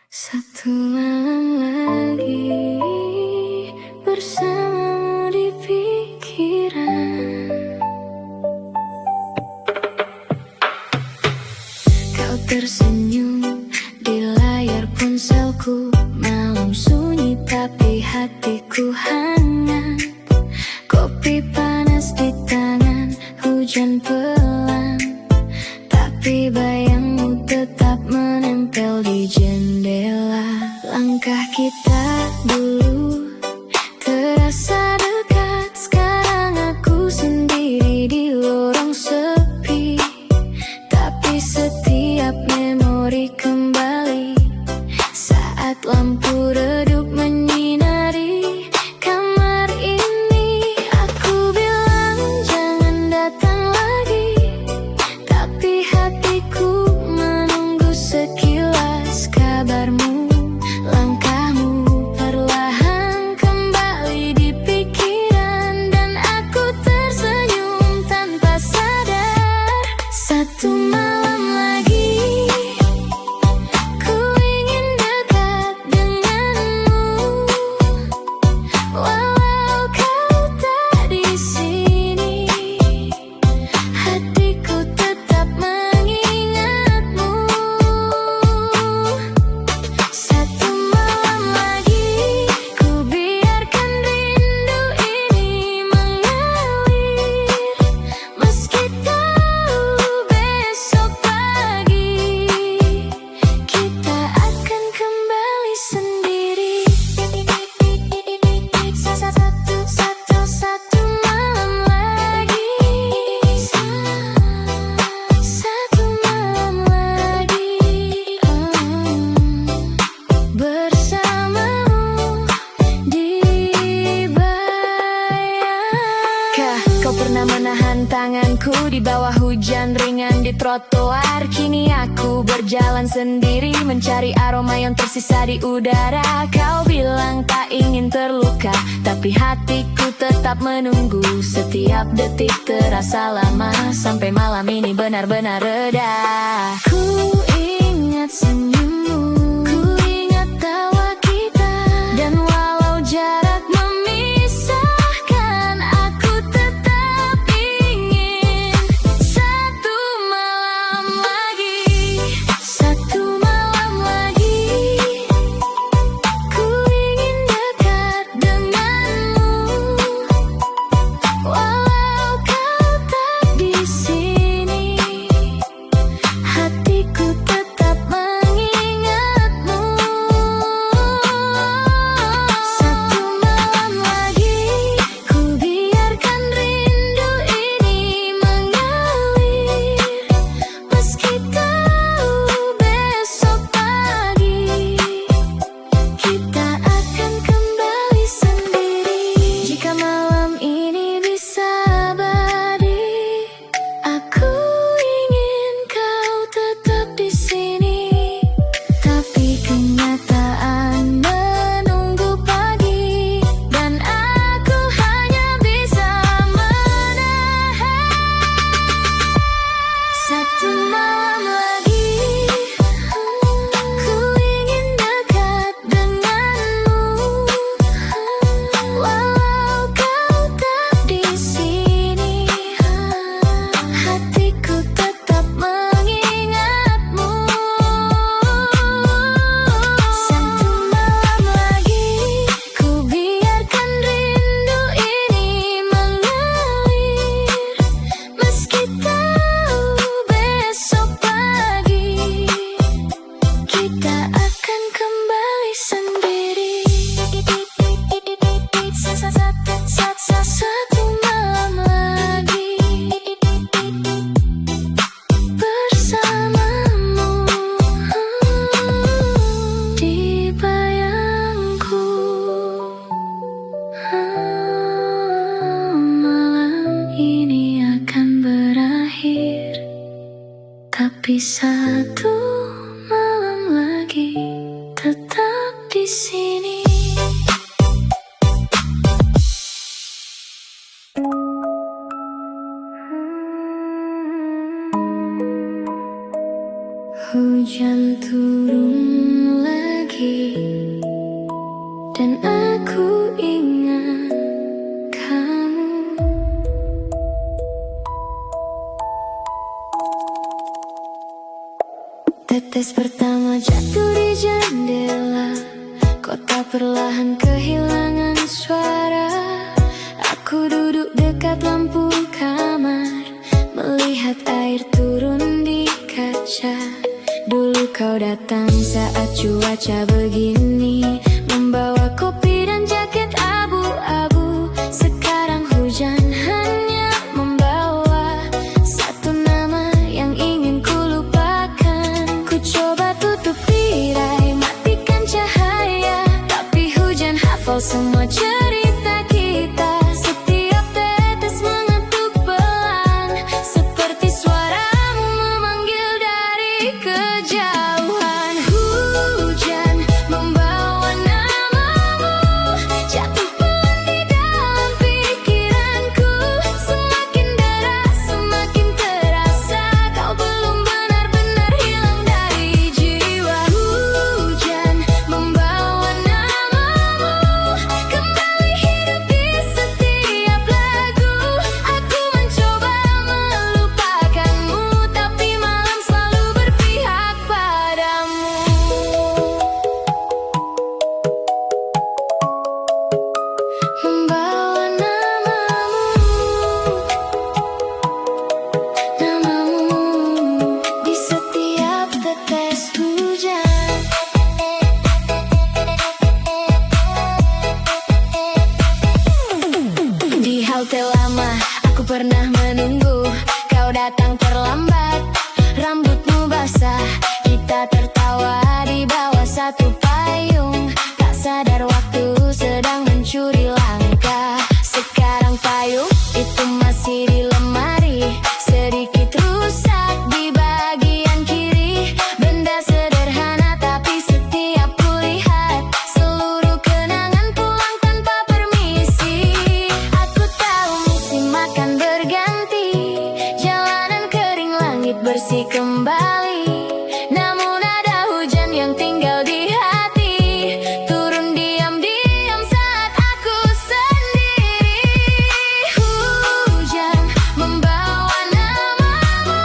Satu malam lagi bersamamu di pikiran. Kau tersenyum di layar ponselku. Malam sunyi tapi hatiku hangat. Kopi panas di tangan, hujan pelan, tapi bayangmu tetap menempel di jendela. Langkah kita dulu terasa dekat. Sekarang aku sendiri di lorong sepi, tapi setiap memori kembali saat lampu redup menyinari kamar ini. Aku bilang jangan datang lagi, tapi hatiku menunggu sekilas kabarmu. Langkahmu perlahan kembali di pikiran, dan aku tersenyum tanpa sadar. Satu malam lagi ku ingin dekat denganmu, walau kau tak di sini. Hatiku tetap mengingatmu. Satu malam lagi ku biarkan rindu ini mengalir, meski tahu besok pagi kita akan kembali sendiri. Satu malam lagi, satu malam lagi, bersamamu di bayang. Kah kau pernah menahan tanganku di bawah hujan ringan di trotoar? Kini aku berjalan sendiri mencari aroma yang tersisa di udara. Kau bilang tak ingin terluka, tapi hatiku tetap menunggu. Setiap detik terasa lama, sampai malam ini benar-benar reda. Ku ingat senyummu, ku ingat tawa kita, dan walau jarak memisahkan, aku tetap ingin satu malam lagi. Satu malam lagi ku ingin dekat denganmu, walau kau tak di sini. Hatiku tetap mengingatmu. Satu malam lagi ku biarkan rindu ini mengalir, meski tahu besok pagi kita akan kembali sendiri. Jika malam ini bisa abadi, aku ingin kau tetap di sini. Tapi kenyataan menunggu pagi, dan aku hanya bisa menahan. Satu malam lagi ku ingin dekat denganmu, walau kau tak di sini. Hatiku tetap mengingatmu. Satu malam lagi ku biarkan rindu ini mengalir, meski tahu besok pagi kita akan kembali sendiri. Satu malam lagi bersamamu di bayangku. Malam ini akan berakhir, tapi satu malam lagi tetap di sini. Hujan turun lagi. Lama jatuh di jendela, kota perlahan kehilangan suara. Aku duduk dekat lampu kamar, melihat air turun di kaca. Dulu kau datang saat cuaca begini, membawa kopi dan jaket abu-abu. Sekarang hujan hanya membawa satu nama yang ingin ku lupakan. Ku coba tutup tirai, matikan cahaya, tapi hujan hafal semua cerita kita. Setiap tetes mengetuk pelan, seperti suaramu memanggil dari kejauhan. Hujan membawa namamu, jatuh pelan di dalam pikiranku. Semakin deras, semakin terasa, kau belum benar-benar hilang dari jiwa. Hujan membawa namamu, kembali hidup di setiap lagu. Aku mencoba melupakanmu, tapi malam selalu berpihak padamu. Membawa namamu di setiap tetes hujan. Di halte lama aku pernah menunggu, kau datang terlambat, rambutmu basah. Kita tertawa di bawah satu payung, tak sadar waktu sedang mencuri langkah. Sekarang payung itu masih di lemari, sedikit rusak di bagian kiri. Benda sederhana tapi setiap kulihat, seluruh kenangan pulang tanpa permisi. Aku tahu musim akan berganti, jalanan kering, langit bersih kembali. Namun ada hujan yang tinggal di hati, turun diam-diam saat aku sendiri. Hujan membawa namamu,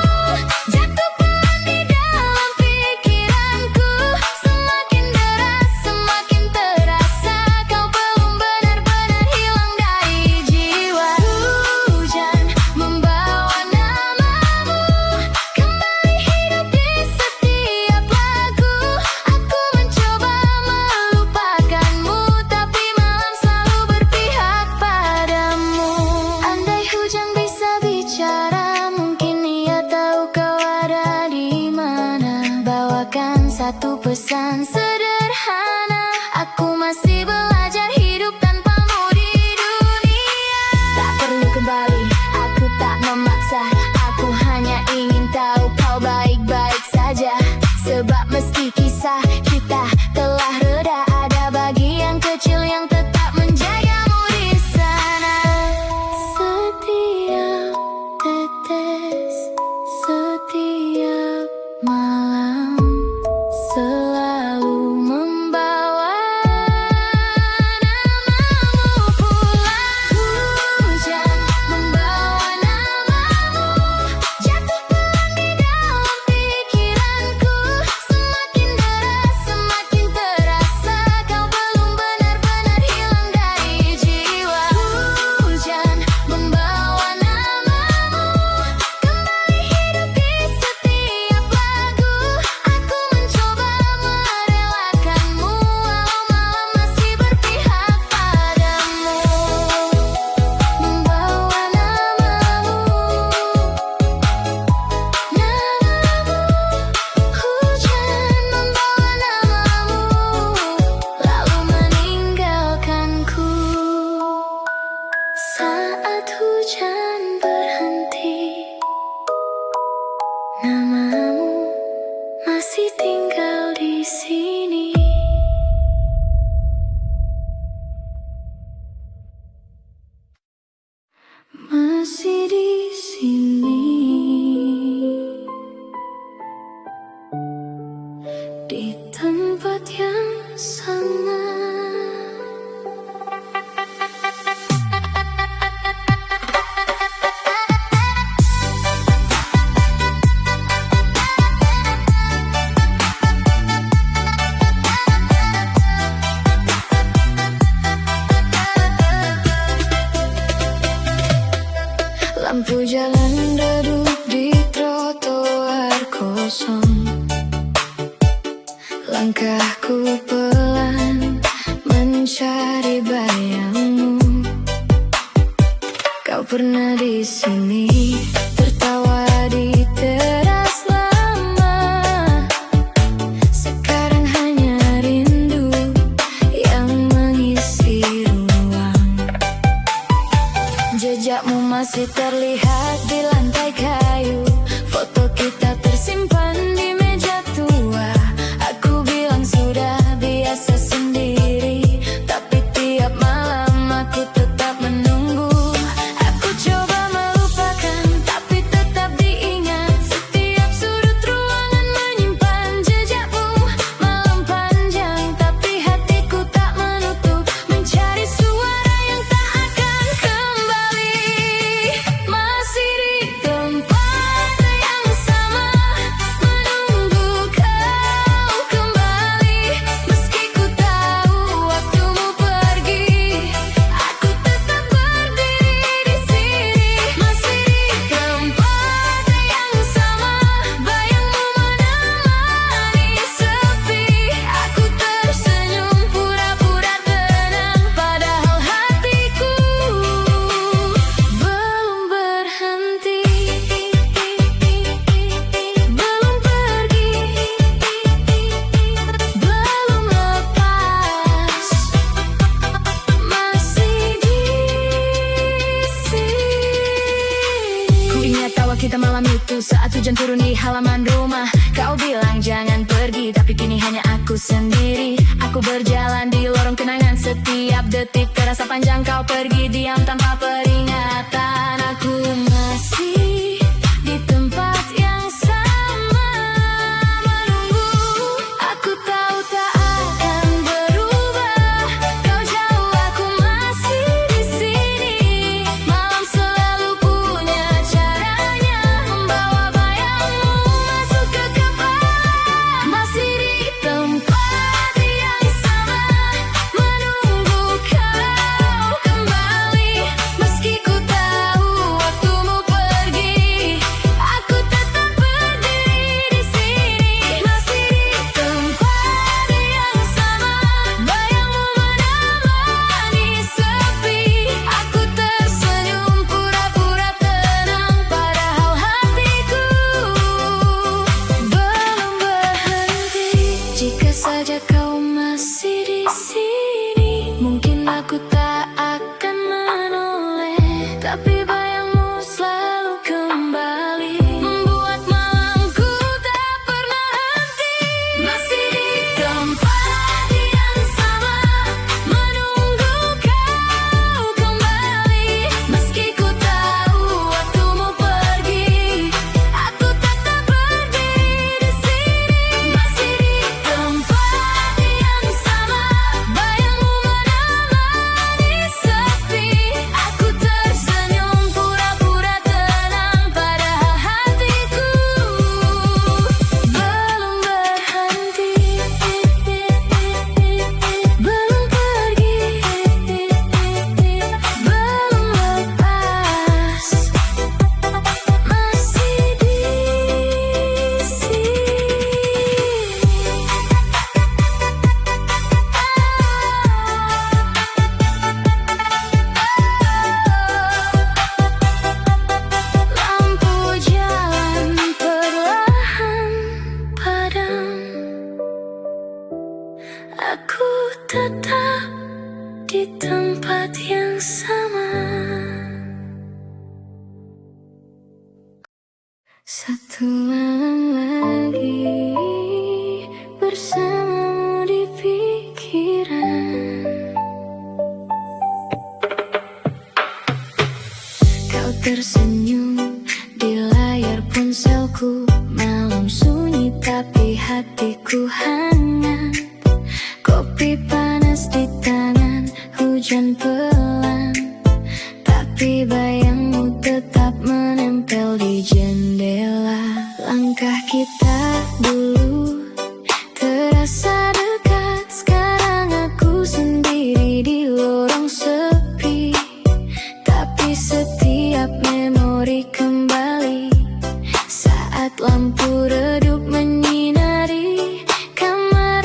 jatuh pelan di dalam pikiranku. Semakin deras, semakin terasa, kau belum benar-benar hilang dari jiwa. Hujan membawa namamu, kembali hidup di setiap lagu. Aku mencoba melupakanmu, tapi malam selalu berpihak padamu. Andai hujan bisa bicara, mungkin ia tahu kau ada di mana. Bawakan satu pesan sederhana, aku masih belajar hidup tanpamu di dunia. Tak perlu kembali, aku tak memaksa, aku hanya ingin tahu kau baik-baik saja. Sebab meski kisah kita telah reda, ada bagian kecil yang tetap menjagamu di sana. Setiap tetes, setiap malam, selalu membawa namamu pulang. Hujan membawa namamu, jatuh pelan di dalam pikiranku. Semakin deras, semakin terasa, kau belum benar-benar hilang dari jiwa. Hujan membawa namamu, kembali hidup di setiap lagu. Aku mencoba merelakanmu, walau malam masih berpihak padamu. Membawa namamu, hujan membawa namamu, lalu meninggalkanku. Saat hujan berhenti, namamu masih tinggal di sini. Masih di sini, di tempat yang sama. Langkahku pelan mencari bayangmu. Kau pernah di sini tertawa di teras lama. Sekarang hanya rindu yang mengisi ruang. Jejakmu masih terlihat di lantai kayu. Foto kita tersimpan di meja tua. Aku bilang sudah biasa sendiri, tapi tiap malam aku tetap menunggu. Aku coba melupakan, tapi tetap diingat. Setiap sudut ruangan menyimpan jejakmu. Malam panjang, tapi hatiku tak menutup, mencari suara yang tak akan kembali. Masih di tempat yang sama, menunggu kau kembali. Meski ku tahu waktumu pergi, aku tetap berdiri di sini. Masih di tempat yang sama, bayangmu menemani sepi. Aku tersenyum pura-pura tenang, padahal hatiku belum berhenti. Belum pergi, belum lepas, masih di sini. Ku ingat tawa kita malam itu saat hujan turun di halaman rumah. Kau bilang jangan pergi, tapi kini hanya aku sendiri. Aku berjalan di lorong kenangan, setiap detik terasa panjang. Kau pergi diam tanpa peringatan. Aku masih di tempat yang sama, menunggu. Aku tahu tak akan berubah. Kau jauh, aku masih di sini. Malam selalu punya caranya, membawa bayangmu masuk ke kepala. Masih di tempat yang sama, menunggu kau kembali. Meski ku tahu waktumu pergi, aku tetap berdiri di sini. Masih di tempat yang sama, bayangmu menemani sepi. Aku tersenyum pura-pura tenang, padahal hatiku belum berhenti. Jika saja kau masih di sini, mungkin aku tak akan menoleh, tapi bayangmu selalu kembali, membuat malamku tak pernah henti. Masih di tempat yang sama, menunggu kau kembali. Meski ku tahu waktumu pergi, aku tetap berdiri di sini. Masih di tempat yang sama, bayangmu menemani sepi. Aku tersenyum pura-pura tenang, padahal hatiku belum berhenti. Belum pergi, belum lepas, masih di sini. Lampu jalan perlahan padam. Aku tetap di tempat yang sama. Satu malam lagi bersamamu di pikiran. Kau tersenyum di layar ponselku. Malam sunyi tapi hatiku hangat. Kopi panas di tangan, hujan pelan, tapi bayangmu tetap menempel di jendela. Langkah kita dulu terasa dekat, sekarang aku sendiri di lorong sepi. Tapi setiap memori kembali saat lampu redup menyinari kamar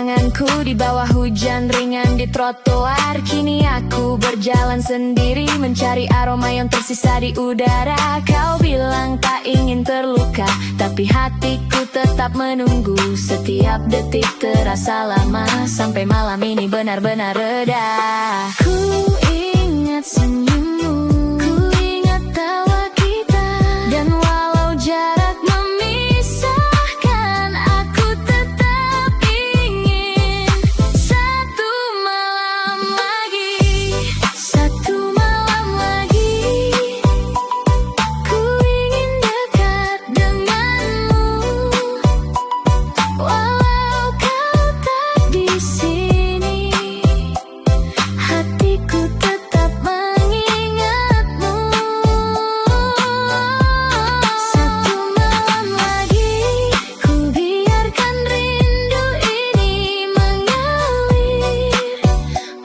tanganku di bawah hujan ringan di trotoar. Kini aku berjalan sendiri mencari aroma yang tersisa di udara. Kau bilang tak ingin terluka, tapi hatiku tetap menunggu. Setiap detik terasa lama, sampai malam ini benar-benar reda. Ku ingat senyummu, ku ingat tawa kita, dan walau jarak memisahkan, aku tetap ingin satu malam lagi, satu malam lagi. Ku ingin dekat denganmu, walau kau tak di sini, hatiku tetap mengingatmu. Satu malam lagi, ku biarkan rindu ini mengalir,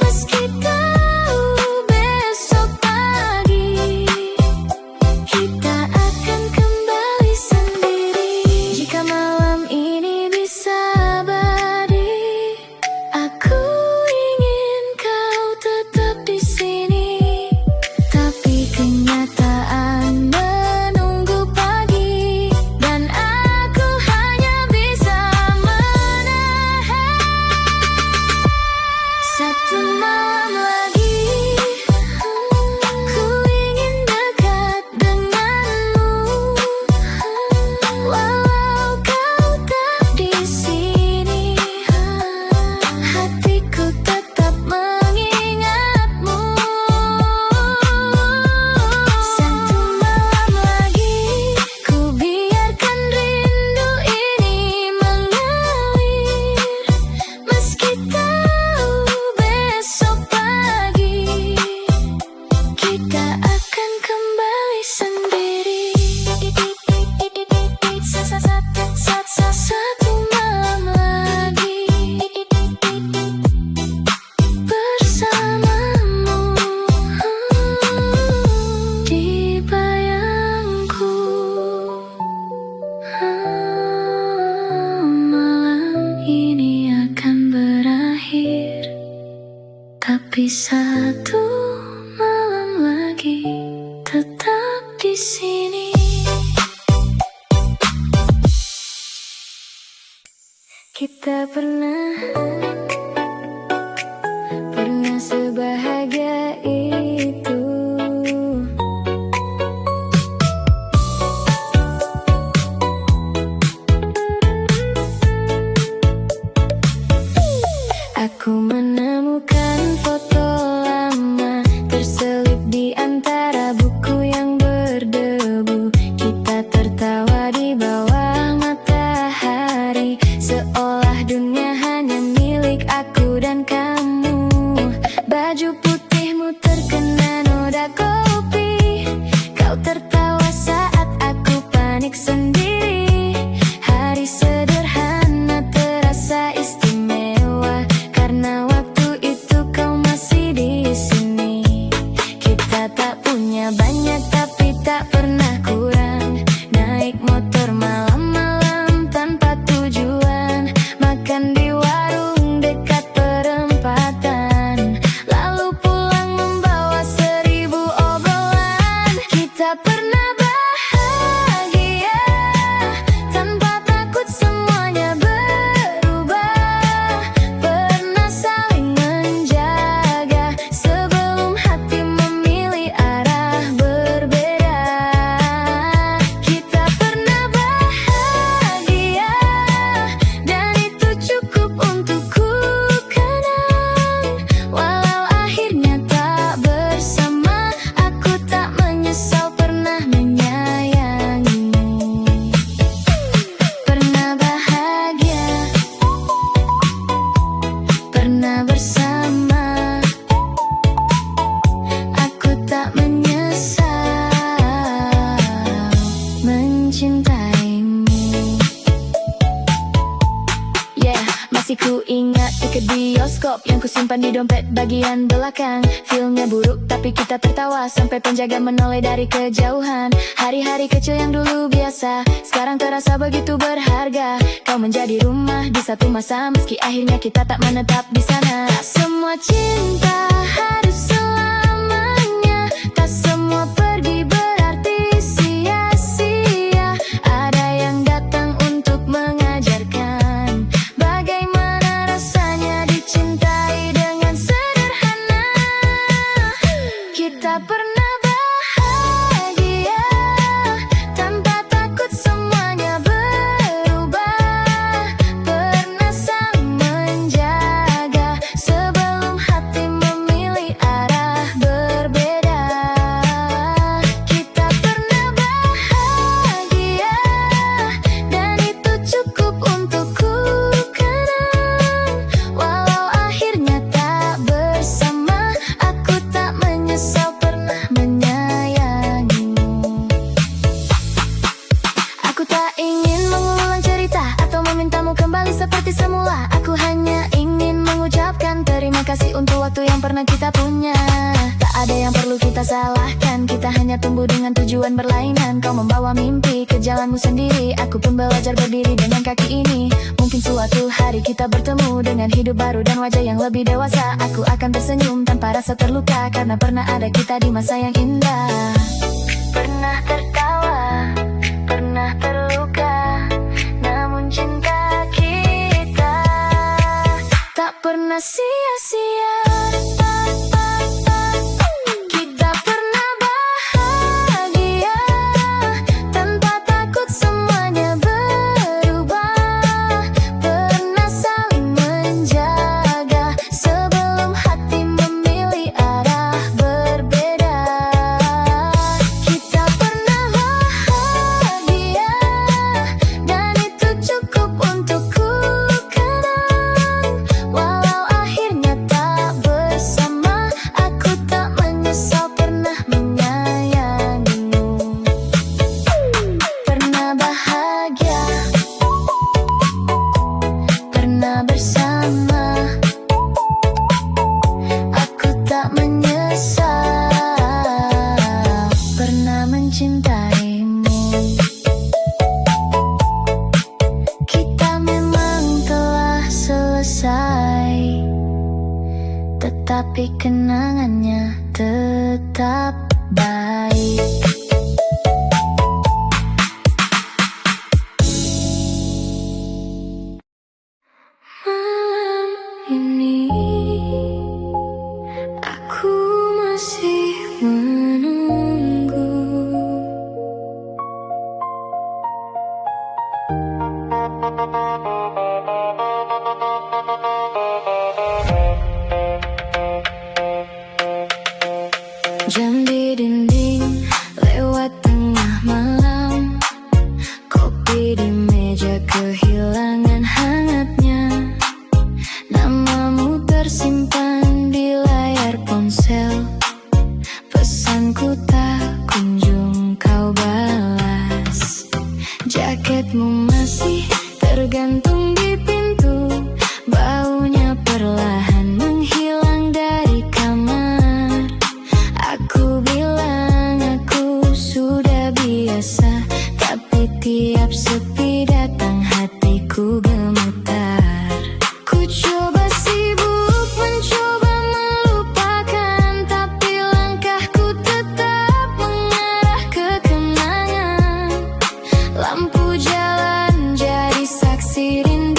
meski tahu besok pagi kita akan kembali sendiri. Jika malam ini bisa abadi, aku ingin kau tetap di sini. Tapi kenyataan menunggu pagi, dan aku hanya bisa menahan satu malam lagi. Ku ingin dekat denganmu, walau kau tak di sini, hatiku tetap mengingatmu. Satu malam lagi, ku biarkan rindu ini mengalir, meski tahu besok pagi kita akan kembali sendiri. Satu malam lagi bersamamu di bayangku. Malam ini akan berakhir, tapi satu malam lagi tetap di sini. Kita pernah sebahagia itu. Aku menemukan foto lama terselip di antara buku yang berdebu. Kita tertawa di bawah matahari, seolah dunia hanya milik aku dan kamu. Baju putihmu terkena noda kopi, kau tertawa saat aku panik sendiri. Hari sederhana terasa istimewa karena waktu Masih ku ingat tiket bioskop yang ku simpan di dompet bagian belakang. Filmnya buruk tapi kita tertawa sampai penjaga menoleh dari kejauhan. Hari-hari kecil yang dulu biasa sekarang terasa begitu berharga. Kau menjadi rumah di satu masa meski akhirnya kita tak menetap di sana. Tak semua cinta harus selamanya, tak semua pergi berarti sia-sia. Ada yang datang untuk mengajarkan bagaimana rasanya dicintai dengan sederhana. Kita pernah bahagia tanpa takut semuanya berubah. Pernah saling menjaga sebelum hati memilih arah berbeda. Kita pernah bahagia dan itu cukup untukku kenang. Walau akhirnya tak bersama, aku tak menyesal pernah menyayangimu. Aku tak ingin mengulang cerita atau memintamu kembali seperti semula. Aku hanya ingin mengucapkan terima kasih untuk waktu yang pernah kita punya. Tak ada yang perlu kita salahkan, kita hanya tumbuh dengan tujuan berlainan. Kau membawa mimpi ke jalanmu sendiri, aku pun belajar berdiri dengan kaki ini. Mungkin suatu hari kita bertemu dengan hidup baru dan wajah yang lebih dewasa. Aku akan tersenyum tanpa rasa terluka karena pernah ada kita di masa yang indah. Pernah tertawa, pernah terluka, namun cinta kita tak pernah sia-sia. Kita pernah bahagia tanpa takut semuanya berubah. Pernah saling menjaga sebelum hati memilih arah berbeda. Kita pernah bahagia dan itu cukup untukku kenang. Walau akhirnya tak bersama, aku tak menyesal pernah menyayangimu. Pernah bahagia, pernah bersama, aku tak menyesal pernah mencintaimu. Kita memang telah selesai, tetapi kenangannya tetap baik. Malam ini aku masih menunggu. Jam di dinding lewat tengah malam, kopi di meja kehilangan hangatnya. Namamu tersimpan di layar ponsel, pesanku tak kunjung kau balas. Jaketmu masih tergantung di pintu, baunya perlahan menghilang dari kamar. Aku bilang aku sudah biasa, tapi tiap sepi datang hatiku gemetar. Ku coba sibuk mencoba melupakan, tapi langkahku tetap mengarah ke kenangan. Lampu jalan jadi saksi rindu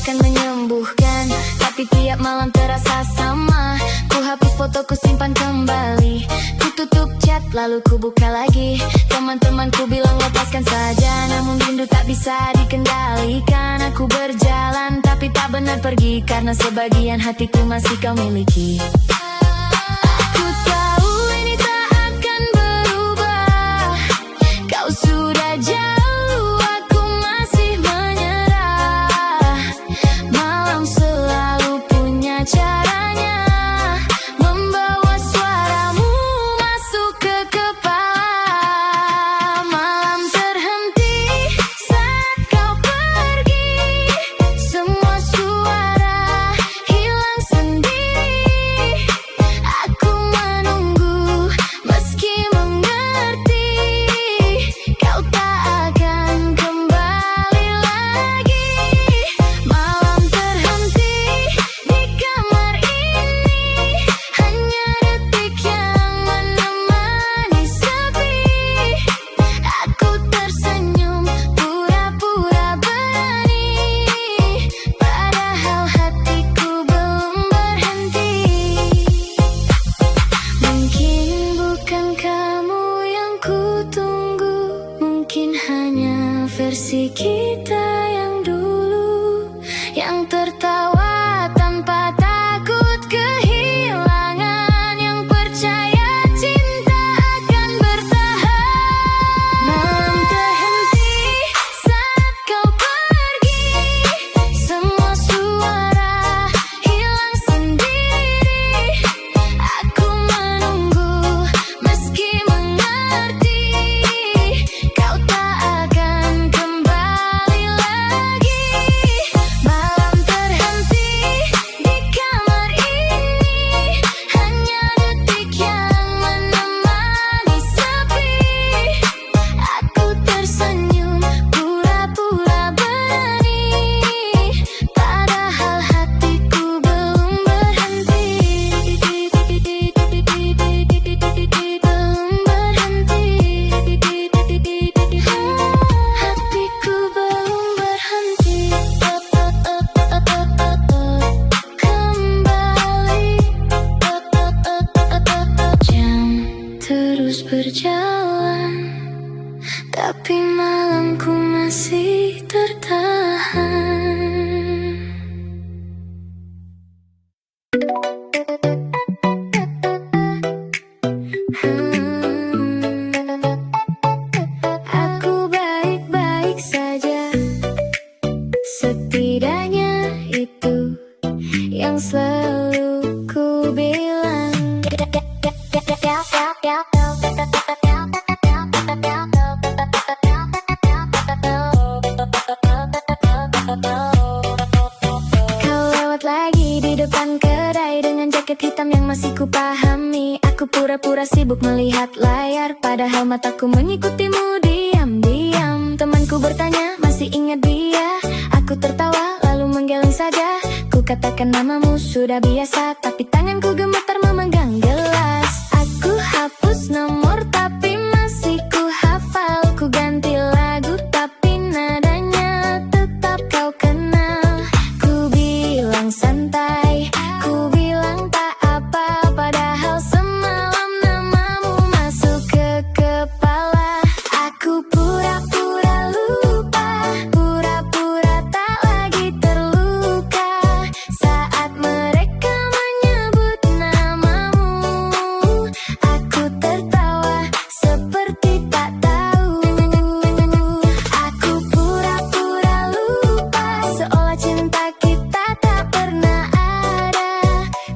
akan menyembuhkan, tapi tiap malam terasa sama. Ku hapus fotoku simpan kembali, ku tutup chat lalu ku buka lagi. Teman-temanku bilang lepaskan saja, namun rindu tak bisa dikendalikan. Aku berjalan tapi tak benar pergi, karena sebagian hatiku masih kau miliki. Aku tahu ini tak akan berubah, kau sudah jauh, aku masih menyerah. Malam selalu punya caranya, membawa suaramu masuk ke kepala. Malam terhenti saat kau pergi, semua suara hilang sendiri. Aku menunggu meski mengerti kau tak akan kembali lagi. Malam terhenti di kamar ini, hanya detik yang menemani sepi. Aku tersenyum pura-pura berani, padahal hatiku belum berhenti. Mungkin bukan kamu yang kutunggu, mungkin hanya versi kita yang dulu, yang tertawa tanpa takut kehilangan, yang percaya cinta akan bertahan. Malam terhenti saat kau pergi, semua suara hilang sendiri. Aku menunggu meski mengerti kau tak akan kembali lagi. Malam terhenti di kamar ini, hanya detik yang menemani sepi. Aku tersenyum pura-pura berani, padahal hatiku belum berhenti. Belum berhenti. Hatiku belum berhenti. Kembali. Jam terus berjalan, tapi malamku masih tertahan. Aku baik-baik saja, setidaknya itu yang selalu ku bilang. Kau lewat lagi di depan kedai dengan jaket hitam yang masih ku pahami. Aku pura-pura sibuk melihat layar, padahal mataku mengikutimu diam-diam. Temanku bertanya, masih ingat dia? Aku tertawa lalu menggeleng saja. Ku katakan namamu sudah biasa, tapi tanganku gemetar memegang gelas. Aku hapus nomor tapi masih ku hafal. Ku ganti lagu tapi nadanya tetap kau kenal. Ku bilang santai, ku bilang tak apa, padahal semalam namamu masuk ke kepala. Aku pura-pura lupa, pura-pura tak lagi terluka saat mereka menyebut namamu. Aku tertawa seperti tak tahu. Aku pura-pura lupa, seolah cinta kita tak pernah ada.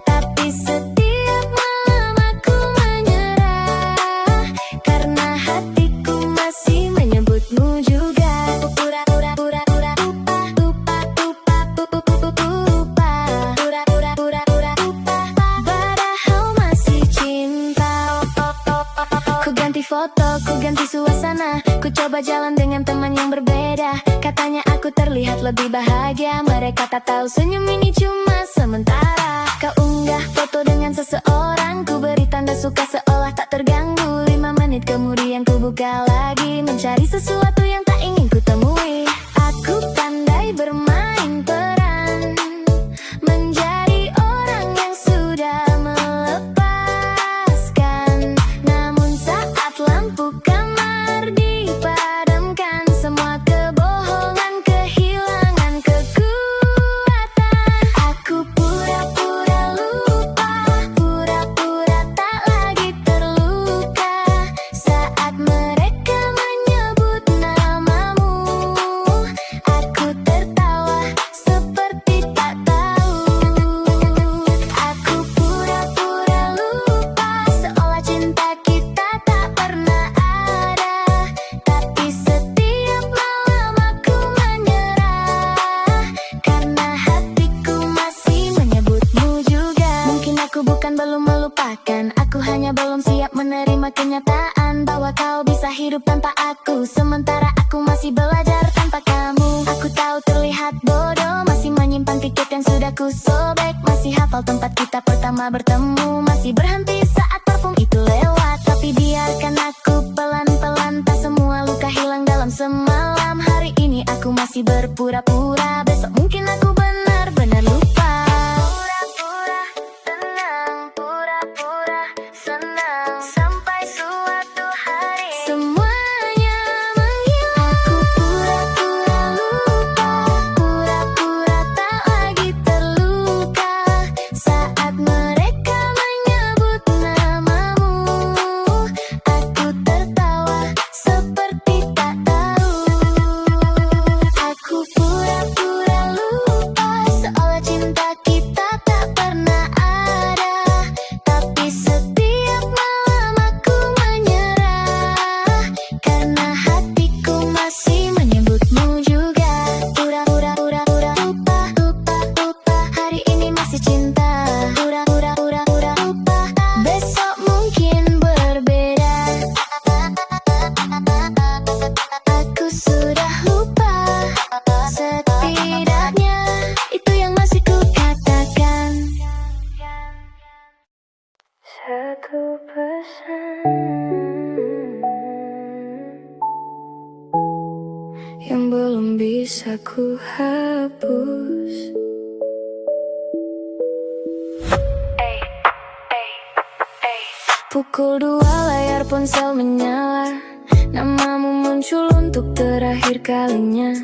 Tapi setiap malam aku menyerah, karena hatiku masih menyebutmu juga. Pura-pura lupa, lupa, lupa, lupa. Pura-pura lupa, padahal masih cinta. Ku ganti foto, ku ganti suasana. Ku coba jalan dengan teman yang berbeda. Katanya aku terlihat lebih bahagia. Mereka tak tahu senyum ini cuma sementara. Kau unggah foto dengan seseorang, ku beri tanda suka seolah tak terganggu. 5 menit kemudian ku buka lagi, mencari sesuatu yang tak ingin ku temui. Aku pandai bermain peran, hidup tanpa aku, sementara aku masih belajar tanpa kamu. Aku tahu terlihat bodoh, masih menyimpan tiket yang sudah ku sobek, masih hafal tempat kita pertama bertemu, masih berhenti saat parfum itu lewat. Tapi biarkan aku pelan-pelan, tak semua luka hilang dalam semalam. Hari ini aku masih berpura-pura, besok mungkin aku benar-benar lupa. Pura-pura tenang, pura-pura senang, sampai suatu hari semuanya menghilang. Aku pura-pura lupa, pura-pura tak lagi terluka saat mereka menyebut namamu. Aku tertawa seperti tak tahu. Aku pura-pura lupa, seolah cinta kita tak pernah ada. Tapi setiap malam aku menyerah, karena hatiku masih menyebutmu juga. Pura-pura lupa, hari ini masih cinta. Pura-pura lupa, besok mungkin berbeda. Aku sudah lupa, setidaknya itu yang masih ku katakan. Satu pesan yang belum bisa ku hapus. Pukul 2 layar ponsel menyala, namamu muncul untuk terakhir kalinya.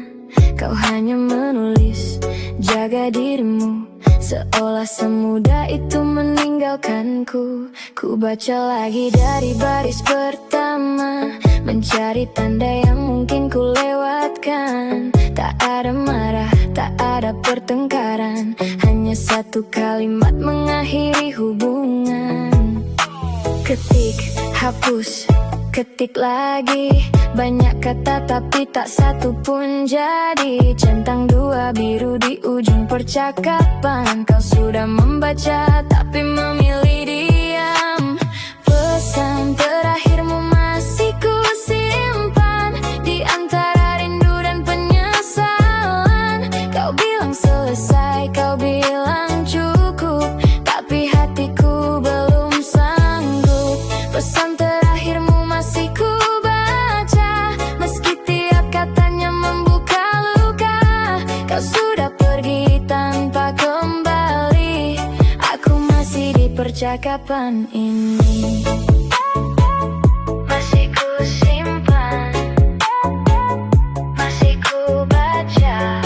Kau hanya menulis, jaga dirimu, seolah semudah itu meninggalkanku. Ku baca lagi dari baris pertama, mencari tanda yang mungkin ku lewatkan. Tak ada marah, tak ada pertengkaran, hanya satu kalimat mengakhiri hubungan. Ketik, hapus, ketik lagi, banyak kata tapi tak satu pun jadi. Centang dua biru di ujung percakapan, kau sudah membaca tapi memilih diam. Pesan terakhirmu masih ku simpan di antara rindu dan penyesalan. Kau bilang selesai, kau bilang cukup, tapi hatiku belum sanggup. Pesan terakhirmu masih ku baca, meski tiap katanya membuka luka. Kau sudah pergi tanpa kembali, aku masih di percakapan ini. Masih ku simpan, masih ku baca,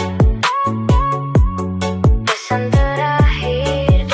pesan terakhir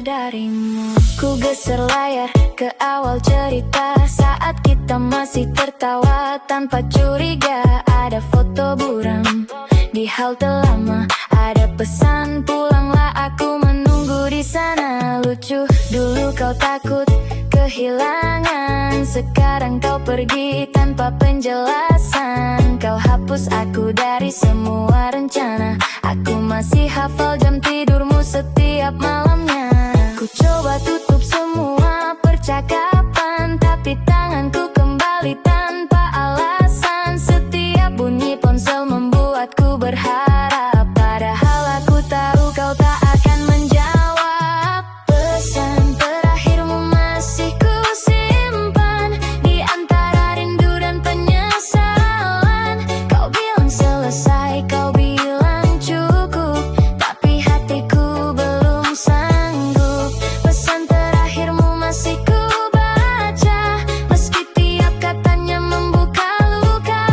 darimu. Ku geser layar ke awal cerita, saat kita masih tertawa tanpa curiga. Ada foto buram di halte lama, ada pesan pulanglah, aku menunggu di sana. Lucu, dulu kau takut kehilangan, sekarang kau pergi tanpa penjelasan. Kau hapus aku dari semua rencana, aku masih hafal jam tidurmu setiap malamnya. Ku coba tutup semua percakapan, tapi tanganku kembali tanpa alasan. Setiap bunyi ponsel membuatku berharap, padahal aku tahu kau tak akan menjawab. Pesan terakhirmu masih ku simpan di antara rindu dan penyesalan. Kau bilang selesai, kau bilang cukup, tapi hatiku belum sanggup. Pesan terakhirmu masih ku baca, meski tiap katanya membuka luka.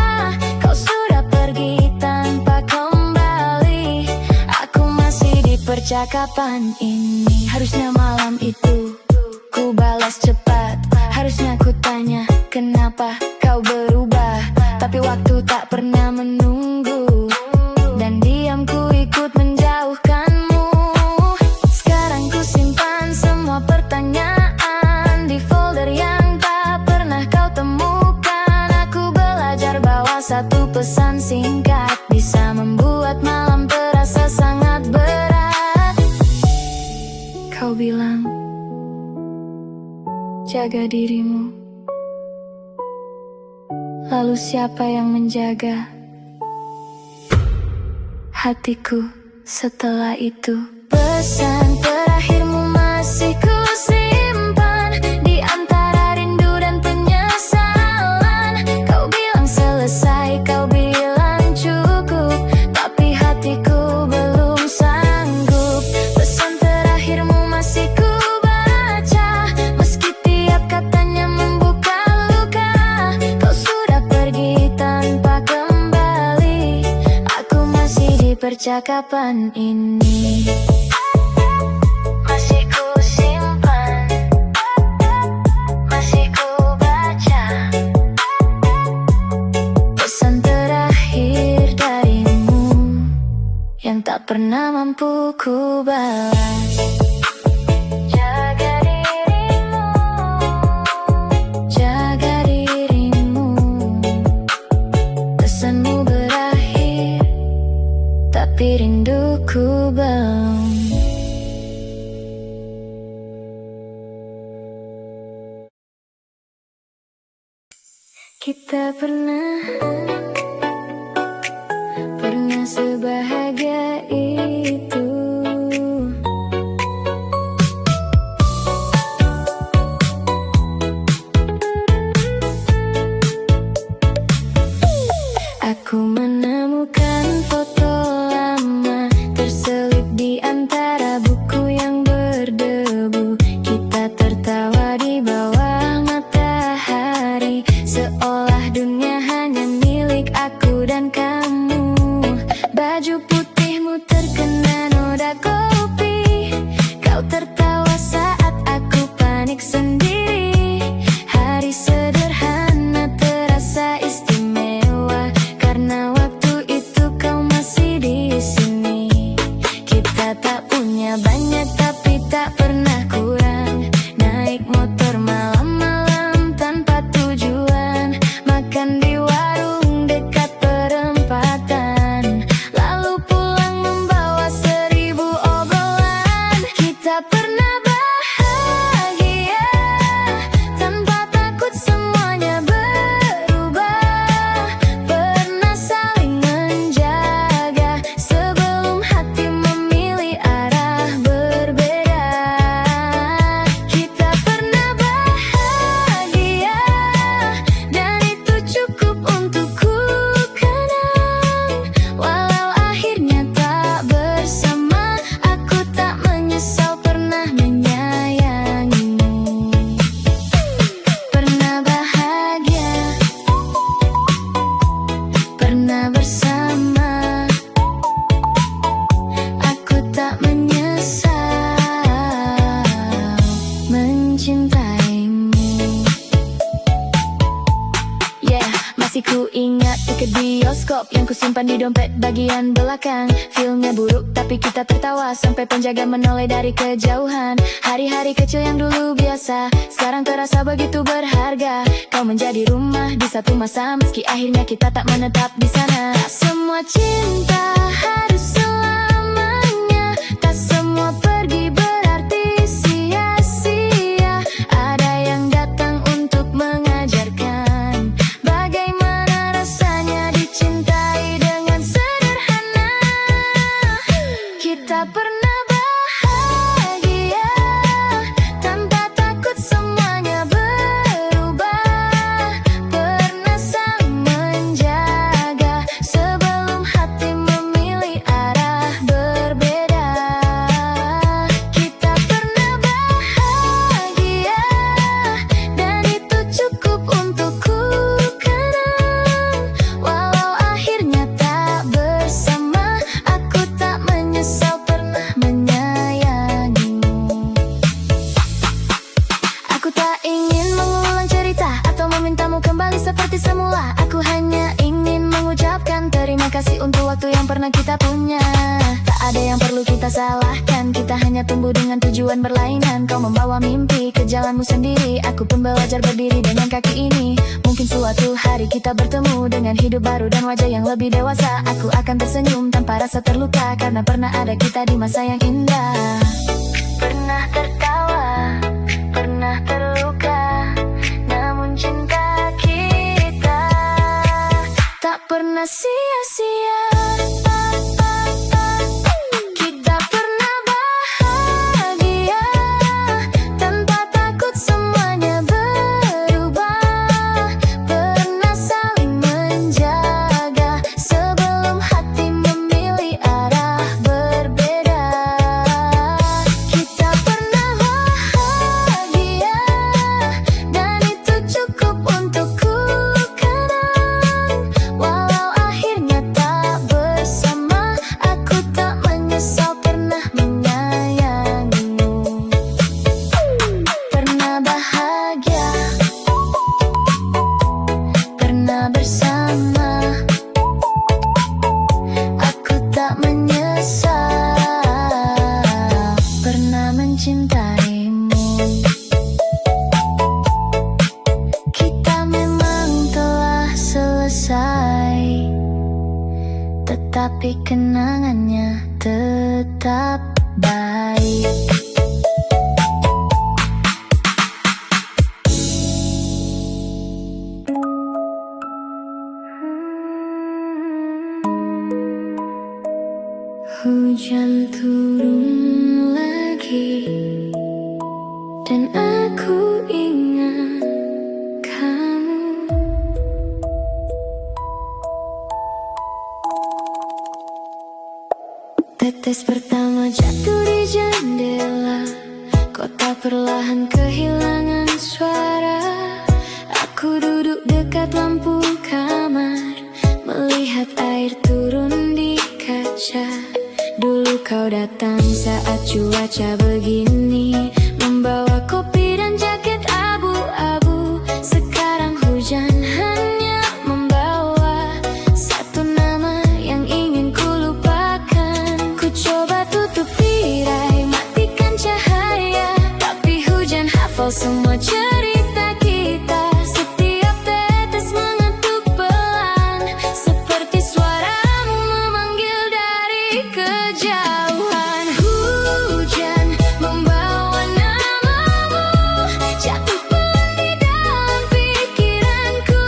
Kau sudah pergi tanpa kembali, aku masih di percakapan ini. Harusnya malam itu ku balas cepat, harusnya ku tanya kenapa kau berubah. Tapi waktu tak pernah menunggu, dan diamku ikut menjauhkanmu. Sekarang ku simpan semua pertanyaan di folder yang tak pernah kau temukan. Aku belajar bahwa satu pesan singkat bisa membuat malam terasa sangat berat. Kau bilang, jaga dirimu, Lalu siapa yang menjaga hatiku setelah itu? Pesan terakhirmu masih ku simpan di antara rindu dan penyesalan. Kau bilang selesai, kau bilang cukup, tapi hatiku belum sanggup. Pesan terakhirmu masih ku baca, meski tiap katanya membuka luka. Kau sudah pergi tanpa kembali, aku masih di percakapan ini. Masih ku simpan, masih ku baca pesan terakhir darimu yang tak pernah mampu ku balas. Jaga dirimu, jaga dirimu. Pesanmu berakhir, tapi rinduku belum. Kita pernah sebahagia itu. Aku menemukan foto lama terselip di antara buku yang berdebu. Kita tertawa di bawah matahari, seolah dunia hanya milik aku dan kamu. Baju putihmu terkena noda kopi, kau tertawa saat aku panik sendiri. Hari sederhana terasa istimewa karena waktu itu kau masih di sini. Kita tak punya banyak tapi tak pernah kurang, naik motor malam-malam tanpa tujuan, makan di warung dekat perempatan, lalu pulang membawa 1000 obrolan. Kita pernah bahagia tanpa takut semuanya berubah, pernah saling menjaga sebelum hati memilih arah berbeda. Kita pernah bahagia dan itu cukup untukku kenang. Walau akhirnya tak bersama, aku tak menyesal pernah menyayangimu. Pernah bahagia, pernah bersama, aku tak menyesal mencintaimu. Yeah, masih ku ingat tiket bioskop yang kusimpan di dompet bagian belakang. Filmnya buruk tapi kita tertawa sampai penjaga menoleh dari kejauhan. Hari-hari kecil yang dulu biasa sekarang terasa begitu berharga. Kau menjadi rumah di satu masa meski akhirnya kita tak menetap di sana. Tak semua cinta harus selamanya, tak semua pergi berarti sia-sia. Ada yang datang untuk mengajarkan bagaimana rasanya dicintai dengan sederhana. Kita pernah bahagia tanpa takut semuanya berubah, pernah saling menjaga sebelum hati memilih arah berbeda. Kita pernah bahagia dan itu cukup untukku kenang. Walau akhirnya tak bersama, aku tak menyesal pernah menyayangimu. Aku tak ingin mengulang cerita atau memintamu kembali seperti semula. Aku hanya ingin mengucapkan terima kasih untuk waktu yang pernah kita punya. Tak ada yang perlu kita salahkan, kita hanya tumbuh dengan tujuan berlainan. Kau membawa mimpi ke jalanmu sendiri, aku pun belajar berdiri dengan kaki ini. Mungkin suatu hari kita bertemu dengan hidup baru dan wajah yang lebih dewasa. Aku akan tersenyum tanpa rasa terluka karena pernah ada kita di masa yang indah. Pernah tertawa, pernah terluka, namun cinta kita pernah sia-sia. Kita pernah bahagia tanpa takut semuanya berubah. Pernah saling menjaga sebelum hati memilih arah berbeda. Kita pernah bahagia dan itu cukup untukku kenang. Walau akhirnya tak bersama, aku tak menyesal pernah menyayangimu. Pernah bahagia, pernah bersama, aku tak menyesal pernah mencintaimu. Kita memang telah selesai, tetapi kenangannya tetap baik. Hujan turun lagi dan aku ingat kamu. Tetes pertama jatuh di jendela, kota perlahan kehilangan suara. Aku duduk dekat lampu kamar, melihat air turun di kaca. Dulu kau datang saat cuaca begini, membawa kopi dan jaket abu-abu. Sekarang hujan hanya membawa satu nama yang ingin ku lupakan. Ku coba tutup tirai, matikan cahaya, tapi hujan hafal semua cerita kita. Setiap tetes mengetuk pelan, seperti suaramu memanggil dari kejauhan. Hujan membawa namamu, jatuh pelan di dalam pikiranku.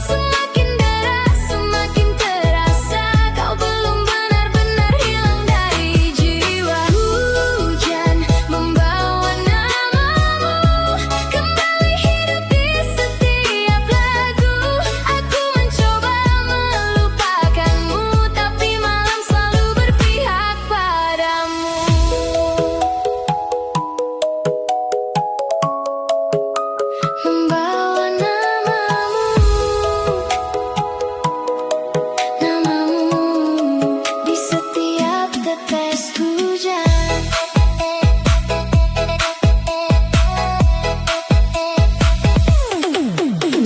Semakin deras, semakin terasa, kau belum benar-benar hilang dari jiwa. Hujan membawa namamu, kembali hidup di setiap lagu. Aku mencoba melupakanmu, tapi malam selalu berpihak padamu. Membawa namamu di setiap tetes hujan.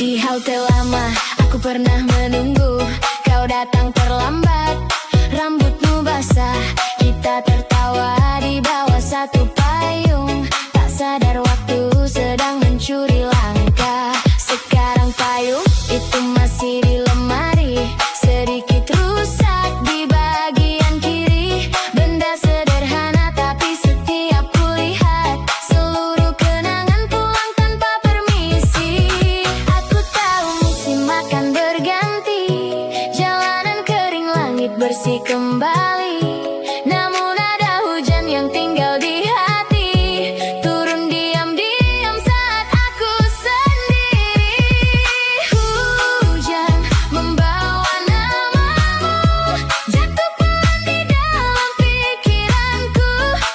Di halte lama aku pernah menunggu, kau datang terlambat, rambutmu basah. Kita tertawa di bawah satu payung, tak sadar waktu sedang mencuri langkah. Sekarang payung itu masih di lemari, sedikit rusak di bagian kiri. Benda sederhana tapi setiap kulihat, seluruh kenangan pulang tanpa permisi. Aku tahu musim akan berganti, jalanan kering, langit bersih kembali. Namun ada hujan yang tinggal di hati, turun diam-diam saat aku sendiri. Hujan membawa namamu, jatuh pelan di dalam pikiranku.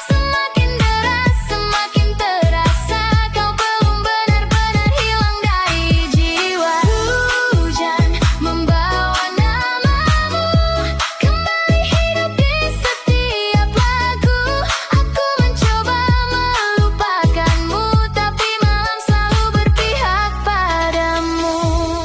Semakin deras, semakin terasa, kau belum benar-benar hilang dari jiwa. Hujan membawa namamu, kembali hidup di setiap lagu. Aku mencoba melupakanmu, tapi malam selalu berpihak padamu.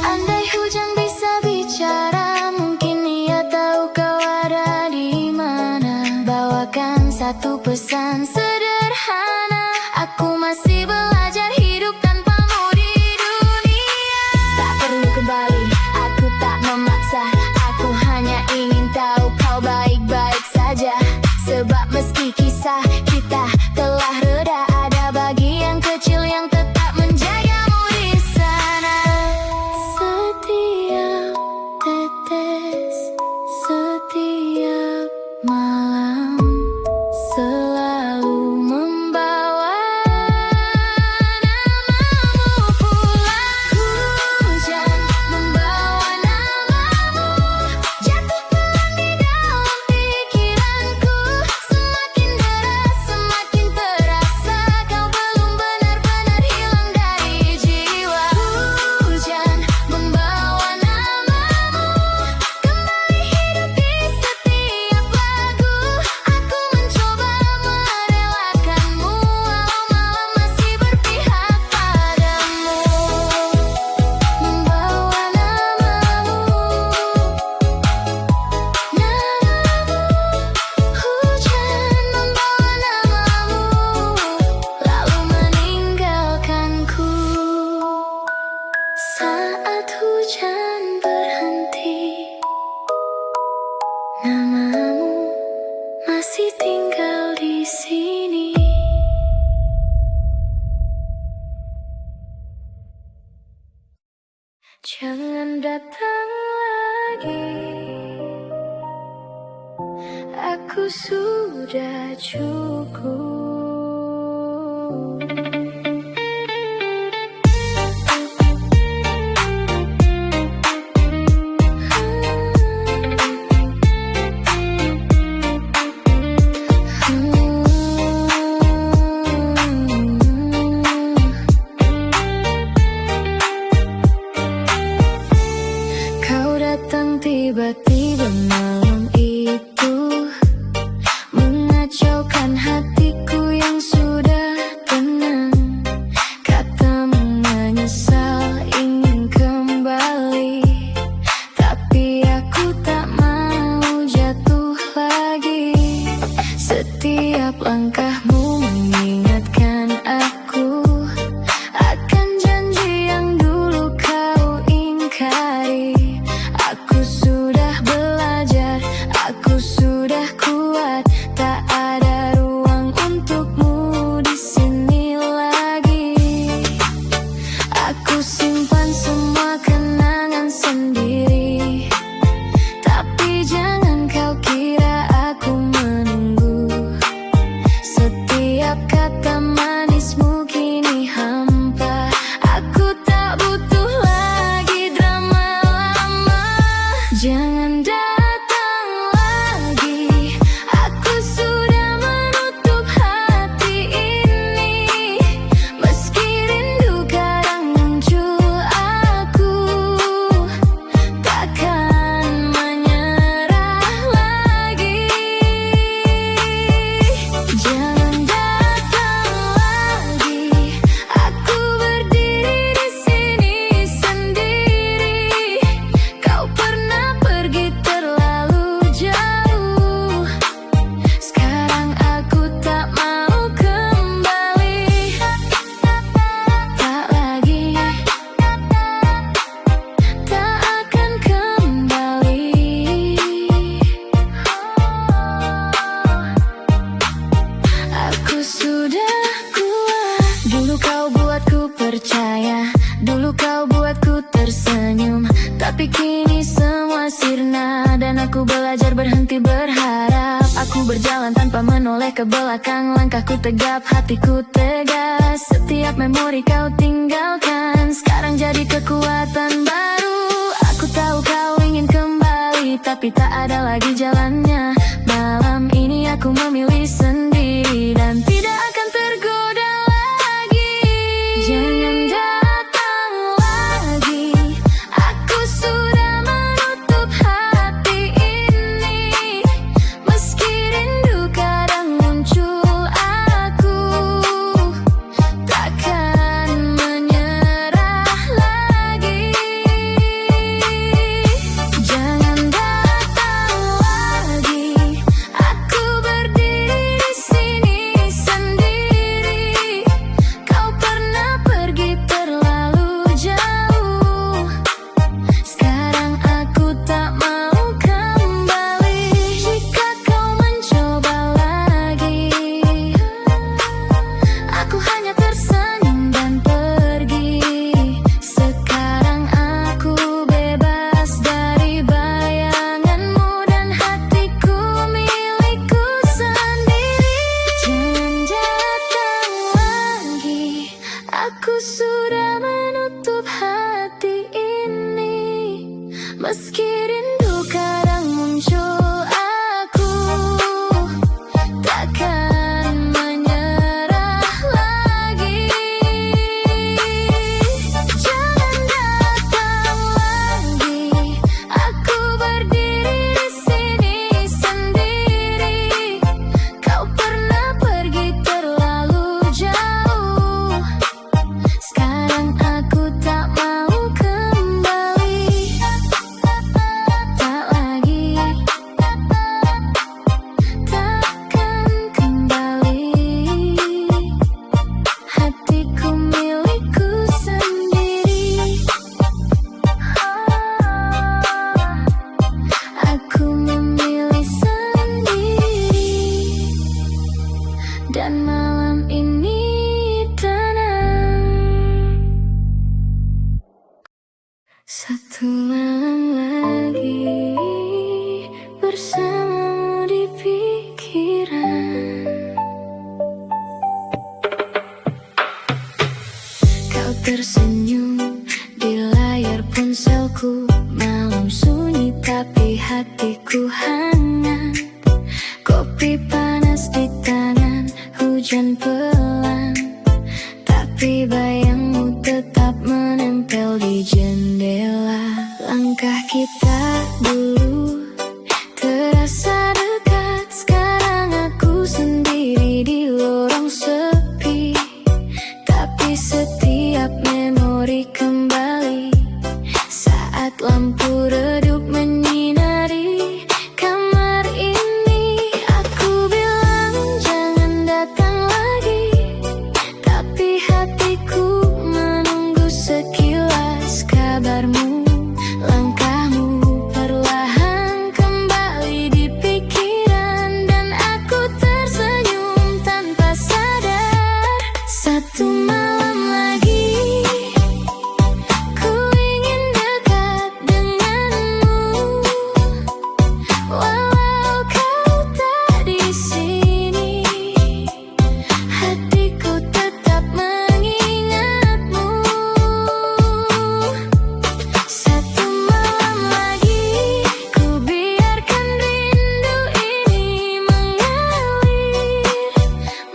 Andai hujan bisa bicara, mungkin ia tahu kau ada di mana. Bawakan satu pesan sederhana, aku masih belajar hidup tanpamu di dunia. Tak perlu kembali, aku tak memaksa, aku hanya ingin tahu kau baik-baik saja. Sebab meski kisah kita telah reda, ada bagian kecil yang tetap menjagamu di sana. Setiap tetes Namamu masih tinggal di sini. Jangan datang lagi. Aku sudah cukup. Kau datang tiba-tiba malam itu, mengacaukan hatiku yang sudah tenang. Katamu menyesal ingin kembali, tapi aku tak mau jatuh lagi. Setiap langkahmu mengingatkan aku akan janji yang dulu kau ingkari. Aku sudah belajar, aku sudah kuat, tak ada ruang untukmu di sini lagi. Aku simpan semua kenangan sendiri, tapi jangan kau kira aku menunggu. Setiap kata manismu kini hampa, aku tak butuh lagi drama lama. Jangan datang lagi, aku sudah menutup hati ini. Meski rindu kadang muncul, aku takkan menyerah lagi. Jangan datang lagi, aku berdiri di sini sendiri. Kau pernah pergi terlalu jauh, sekarang aku tak mau kembali. Tak lagi, tak akan kembali. Aku sudah kuat. Dulu kau buatku percaya, dulu kau buatku tersenyum, tapi kini semua sirna dan aku belajar berhenti berharap. Aku berjalan tanpa menoleh ke belakang, langkahku tegap, hatiku tegas. Setiap memori kau tinggalkan sekarang jadi kekuatan baru. Aku tahu kau ingin kembali, tapi tak ada lagi jalannya. Malam ini aku memilih sendiri dan tidak akan tergoda lagi. Jangan datang lagi, aku sudah menutup hati ini. Meski rindu kadang muncul, aku takkan menyerah lagi. Jangan datang lagi, aku berdiri hatiku hangat, kopi panas di tangan, hujan pelan, tapi bayangmu tetap menempel di jendela. Langkah kita dulu terasa dekat, sekarang aku sendiri di lorong sepi. Tapi setiap memori kembali saat lampu redup menyinari kamar ini. Aku bilang jangan datang lagi, tapi hatiku menunggu sekilas kabarmu. Langkahmu perlahan kembali di pikiran, dan aku tersenyum tanpa sadar. Satu malam lagi ku ingin dekat denganmu, walau kau tak di sini, hatiku tetap mengingatmu. Satu malam lagi ku biarkan rindu ini mengalir,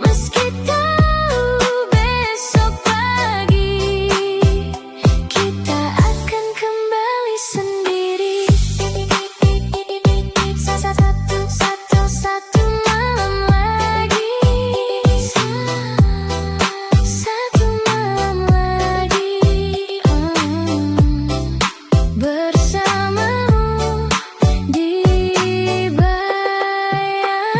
meski tahu besok pagi kita akan kembali sendiri. Satu malam lagi, satu malam lagi, bersamamu di bayang.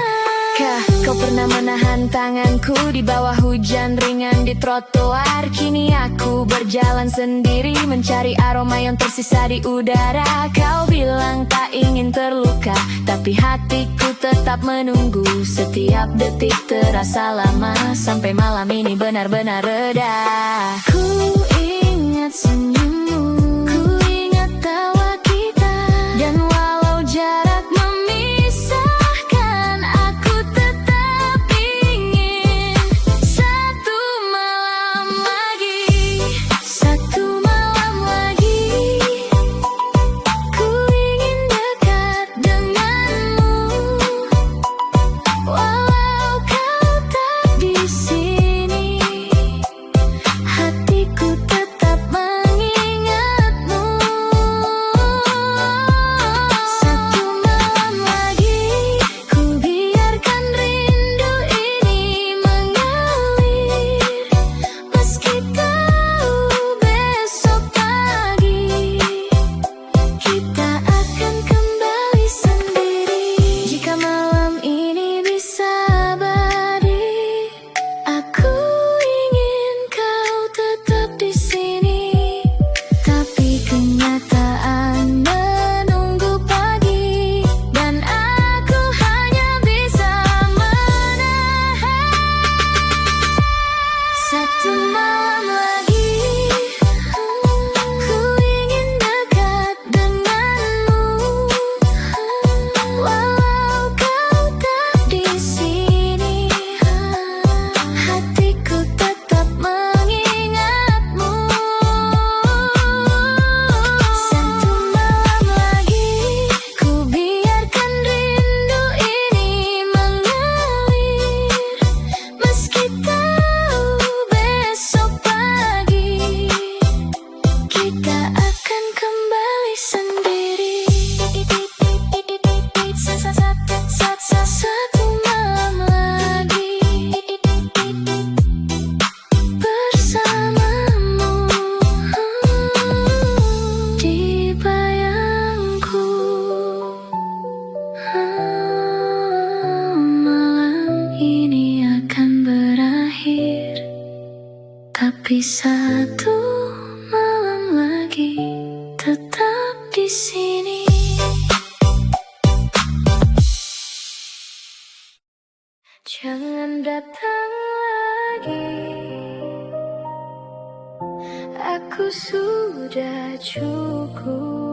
Kah kau pernah menahan tanganku di bawah hujan ringan di trotoar? Kini aku berjalan sendiri mencari aroma yang tersisa di udara. Kau bilang tak ingin terluka, tapi hatiku tetap menunggu. Setiap detik terasa lama, sampai malam ini benar-benar reda. Ku ingat senyummu, ku ingat tawa kita, dan walau jarak memisahkan, aku tetap ingin satu malam lagi. Satu malam lagi ku ingin dekat denganmu, walau kau tak di sini, hatiku tetap mengingatmu. Satu malam lagi ku biarkan rindu ini mengalir, meski tahu besok pagi kita akan kembali sendiri. Jika malam ini bisa abadi, aku ingin kau tetap di sini, tapi kenyataan menunggu pagi, dan aku hanya bisa menahan. Satu malam lagi ku ingin dekat denganmu, walau kau tak di sini, hatiku tetap mengingatmu. Satu malam lagi ku biarkan rindu ini mengalir, meski tahu besok pagi kita akan kembali sendiri. Satu malam lagi bersamamu di bayangku. Malam ini akan berakhir, tapi satu malam lagi tetap di sini. Jangan datang lagi, aku sudah cukup.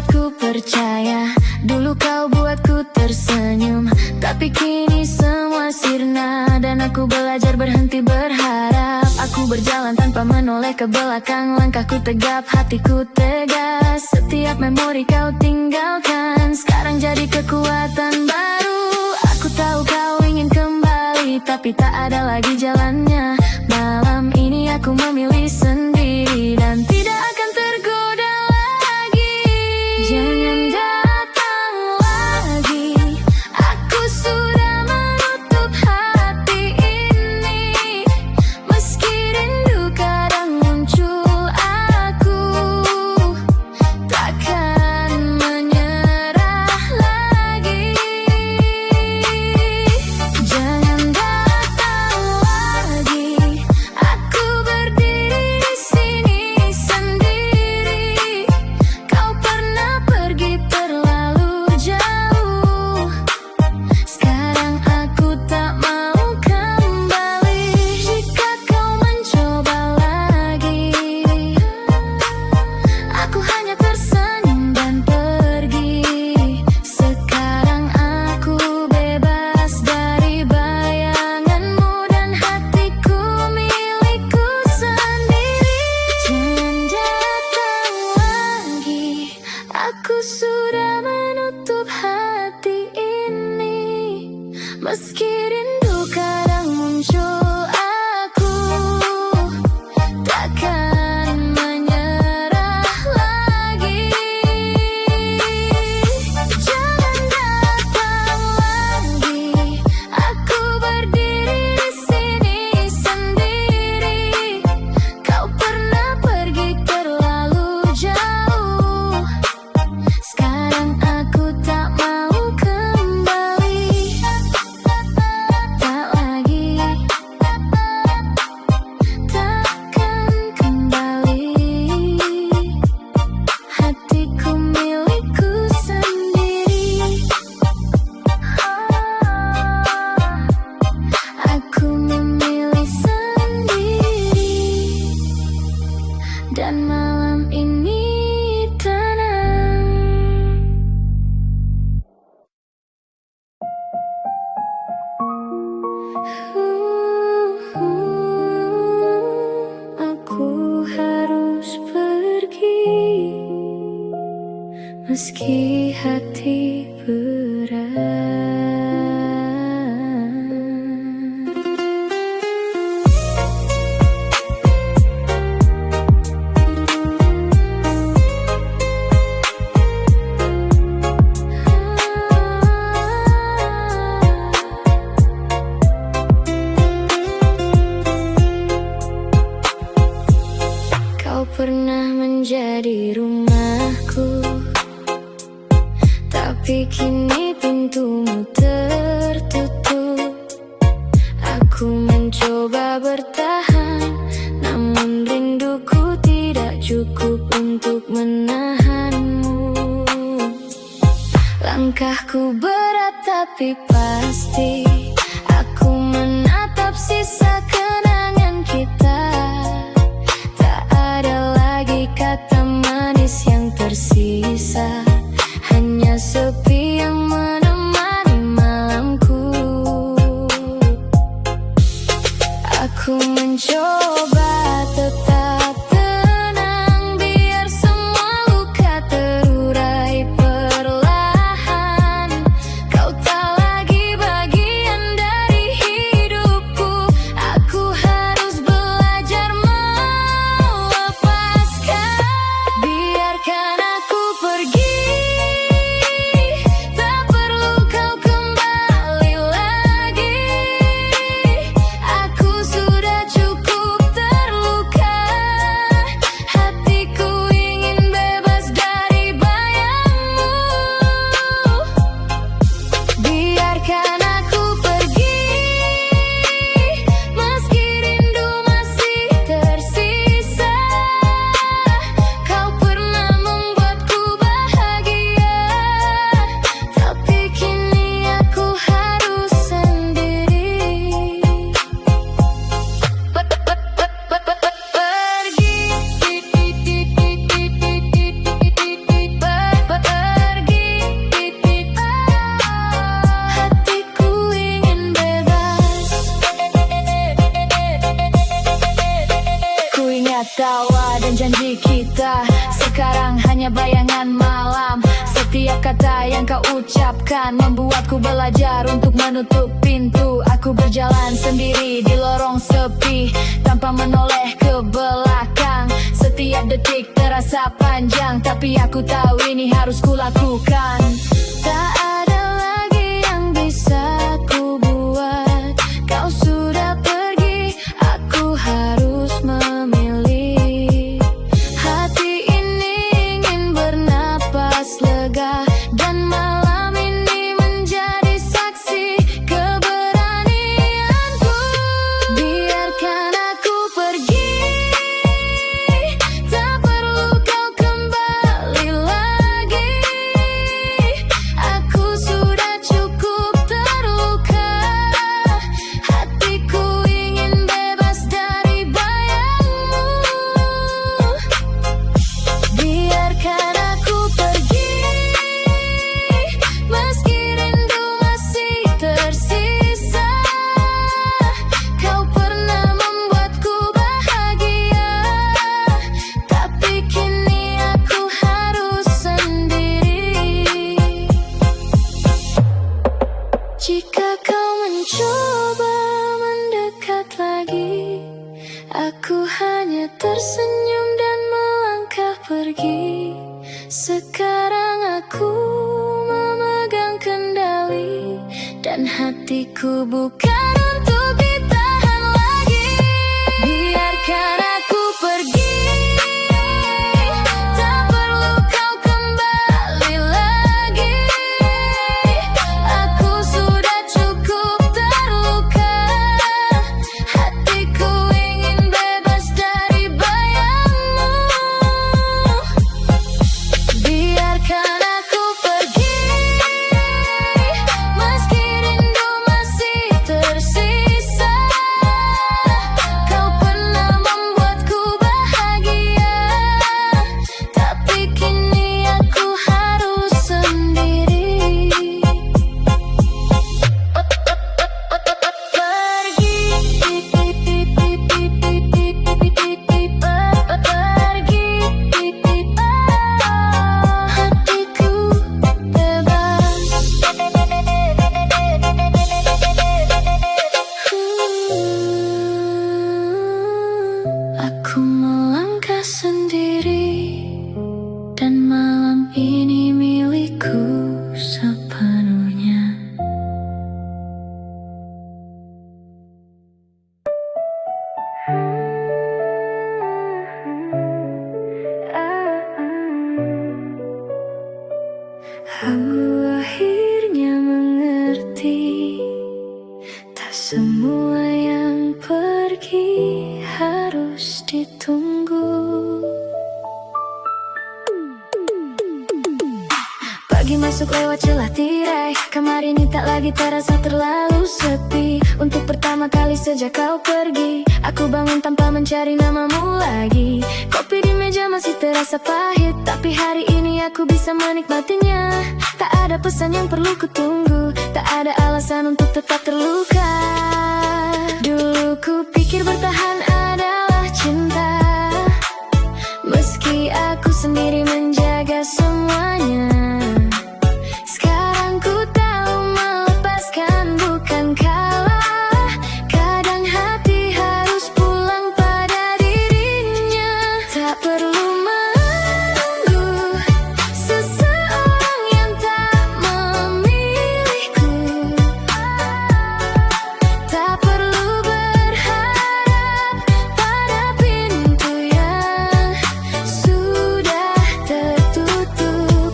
ku percaya. Dulu kau buatku tersenyum, tapi kini semua sirna. Dan aku belajar berhenti berharap. Aku berjalan tanpa menoleh ke belakang. Langkahku tegap, hatiku tegas. Setiap memori kau tinggalkan sekarang jadi kekuatan baru. Aku tahu kau ingin kembali, tapi tak ada lagi jalannya. Malam ini aku memilih sendiri dan tidak akan tergoda lagi. Jangan datang lagi. Aku sudah menutup hati ini. Meski rindu kadang muncul, aku takkan menyerah lagi. Jangan datang lagi. Aku berdiri di sini sendiri. Kau pernah pergi terlalu jauh. Sekarang aku tak mau kembali. Jika kau mencoba lagi, aku hanya tersenyum dan pergi. Sekarang aku bebas dari bayanganmu dan hatiku milikku sendiri. Jangan datang lagi. Aku sudah menutup hati ini. Meski rindu kadang muncul, aku takkan menyerah lagi. Jangan datang lagi. Aku berdiri di sini sendiri. Kau pernah pergi terlalu jauh. Sekarang aku tak mau kembali. Tak lagi. Takkan kembali. Hatiku milikku sendiri. Aku memilih sendiri. Dan malam ini tenang. Aku harus pergi, meski hati berat. Kau pernah menjadi rumahku, tapi kini pintumu tertutup. Aku mencoba bertahan, namun rinduku tidak cukup untuk menahanmu. Langkahku berat tapi pasti. Aku menatap sisa kenangan kita. Tak ada lagi kata manis yang tersisa. Hanya sepi yang menemani malamku. Aku mencoba tetap tenang, biar semua luka terurai perlahan. Kau tak lagi bagian dari hidupku. Aku Setiap kata yang kau ucapkan membuatku belajar untuk menutup pintu. Aku berjalan sendiri di lorong sepi tanpa menoleh ke belakang. Setiap detik terasa panjang, tapi aku tahu ini harus kulakukan. Tak ada lagi yang bisa ku buat. Kau sudah pergi, aku harus memilih. Hati ini ingin bernapas lega, dan malam ini menjadi saksi keberanianku. Biarkan aku pergi, tak perlu kau kembali lagi. Aku sudah cukup terluka, hatiku ingin bebas dari bayangmu. Biarkan aku pergi, meski rindu masih tersisa. Kau pernah membuatku bahagia, tapi kini aku harus sendiri. Jika kau mencoba mendekat lagi, aku hanya tersenyum dan melangkah pergi. Sekarang aku memegang kendali, dan hatiku bukan untuk ditahan lagi. Biarkan aku pergi, tak perlu kau kembali lagi. Aku sudah cukup terluka, hatiku ingin bebas dari bayangmu. Biarkan aku pergi, meski rindu masih tersisa. Kau pernah membuatku bahagia, tapi kini aku harus sendiri. Hatiku bebas. Aku melangkah sendiri, dan malam ini milikku sepenuhnya. Aku akhirnya mengerti, tak semua yang pergi harus ditunggu. Pagi masuk lewat celah tirai, kamar ini tak lagi terasa terlalu sepi. Untuk pertama kali sejak kau pergi, aku bangun tanpa mencari namamu lagi. Kopi di meja masih terasa pahit, tapi hari ini aku bisa menikmatinya. Tak ada pesan yang perlu kutunggu, tak ada alasan untuk tetap terluka. Dulu ku pikir bertahan adalah cinta, meski aku sendiri menjaga semuanya. Sekarang ku tahu melepaskan bukan kalah. Kadang hati harus pulang pada dirinya. Tak perlu menunggu seseorang yang tak memilihku. Tak perlu berharap pada pintu yang sudah tertutup.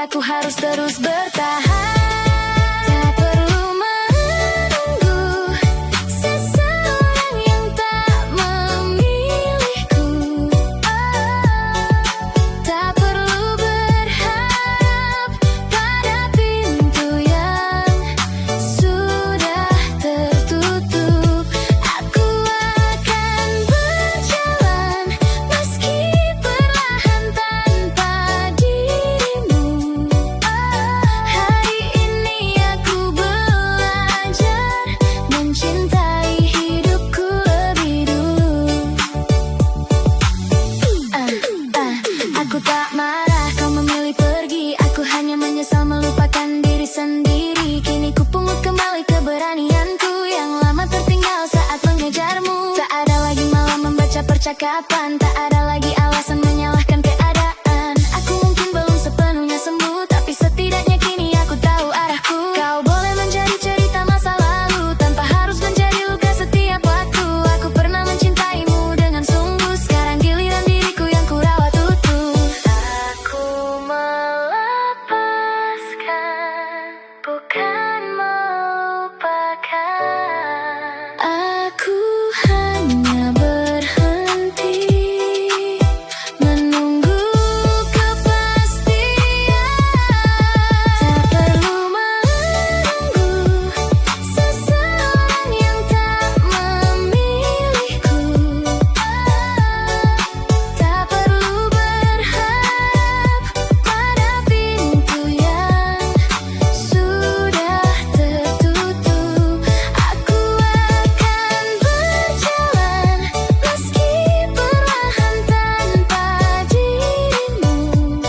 aku harus terus bertahan. Tak perlu menunggu seseorang yang tak memilihku. Tak perlu berharap pada pintu yang sudah tertutup. Aku akan berjalan meski perlahan tanpa dirimu. Hari ini aku belajar mencintai hidupku lebih dulu. Aku tak marah kau memilih pergi. Aku hanya menyesal melupakan diri sendiri. Kini ku pungut kembali keberanianku yang lama tertinggal saat mengejarmu. Tak ada lagi malam membaca percakapan, tak ada lagi alasan menyalahkan keadaan. Aku mungkin belum sepenuhnya sembuh, tapi setidaknya kini aku tahu arahku. Kau boleh menjadi cerita masa lalu tanpa harus menjadi luka setiap waktu. Aku pernah mencintaimu dengan sungguh, sekarang giliran diriku yang ku rawat utuh. Aku melepaskan, bukan melupakan. Aku hanya berhenti menunggu kepastian. Tak perlu menunggu seseorang yang tak memilihku. Tak perlu berharap pada pintu yang sudah tertutup. Aku akan berjalan meski perlahan tanpa dirimu.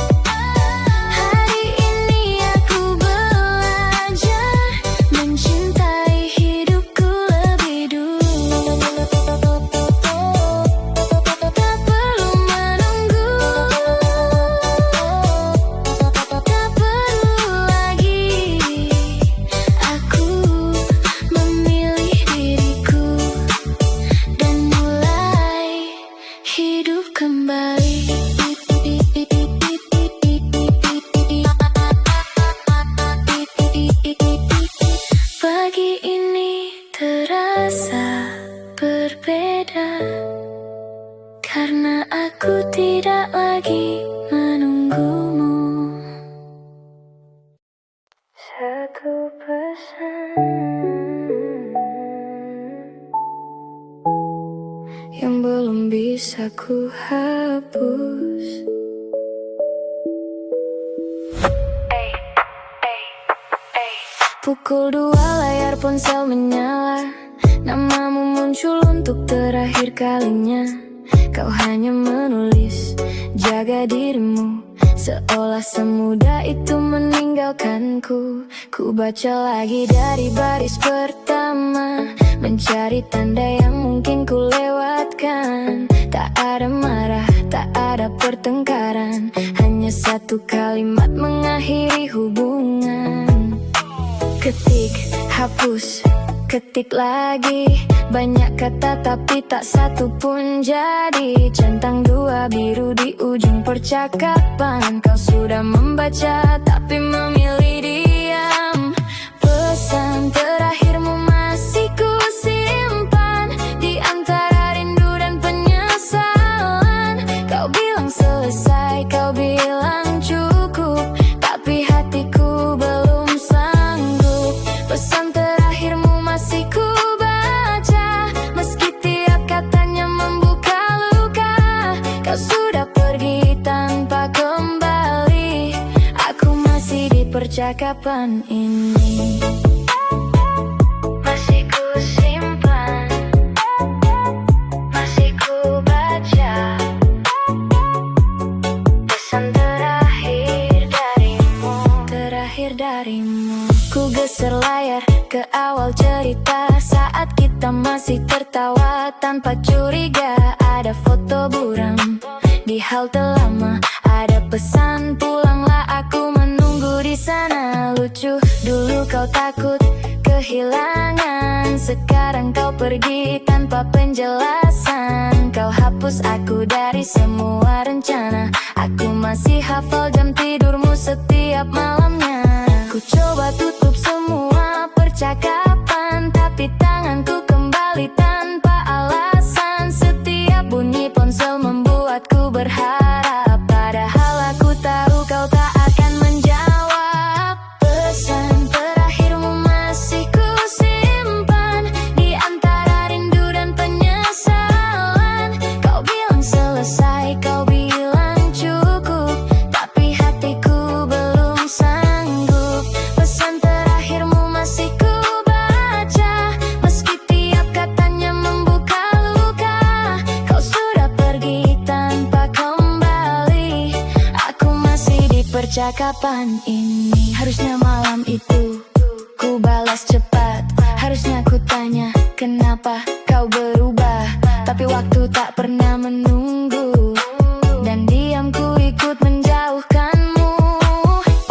Hari ini aku belajar mencintai hidupku lebih dulu. Tak perlu menunggu, tak perlu lagi. Aku memilih diriku dan mulai hidup kembali. Pagi ini terasa berbeda karena aku tidak lagi menunggumu. Satu pesan yang belum bisa ku hapus. Pukul 2 layar ponsel menyala, namamu muncul untuk terakhir kalinya. Kau hanya menulis, jaga dirimu, seolah semudah itu meninggalkanku. Ku baca lagi dari baris pertama, mencari tanda yang mungkin ku lewatkan. Tak ada marah, tak ada pertengkaran, hanya satu kalimat mengakhiri hubungan. Ketik, hapus, ketik lagi. Banyak kata tapi tak satu pun jadi. Centang dua biru di ujung percakapan. Kau sudah membaca tapi memilih diam. Pesan terakhirmu masih ku simpan di antara rindu dan penyesalan. Kau bilang selesai, kau bilang cukup, tapi hatiku belum sanggup. Pesan terakhirmu masih ku baca, meski tiap katanya membuka luka. Kau sudah pergi tanpa kembali, aku masih di percakapan ini. Masih ku simpan, masih ku baca. Pesan terakhir darimu. Ku geser layar ke awal cerita, saat kita masih tertawa tanpa curiga. Ada foto buram di halte lama, ada pesan pulanglah, aku menunggu di sana. Lucu, dulu kau takut kehilangan, sekarang kau pergi tanpa penjelasan. Kau hapus aku dari semua rencana, aku masih masih hafal jam tidurmu setiap malamnya. Ku coba tutup semua percakapan, tapi tanganku kembali tanpa alasan. Setiap bunyi ponsel membuatku berharap, padahal aku tahu kau tak akan menjawab. Pesan terakhirmu masih ku simpan di antara rindu dan penyesalan. Kau bilang selesai, kau bilang cukup, tapi hatiku belum sanggup. Pesan terakhirmu masih ku baca, meski tiap katanya membuka luka. Kau sudah pergi tanpa kembali, aku masih di percakapan ini. Harusnya malam itu ku balas cepat, harusnya ku tanya kenapa kau berubah, tapi waktu tak pernah menunggu, dan diamku ikut menjauhkanmu.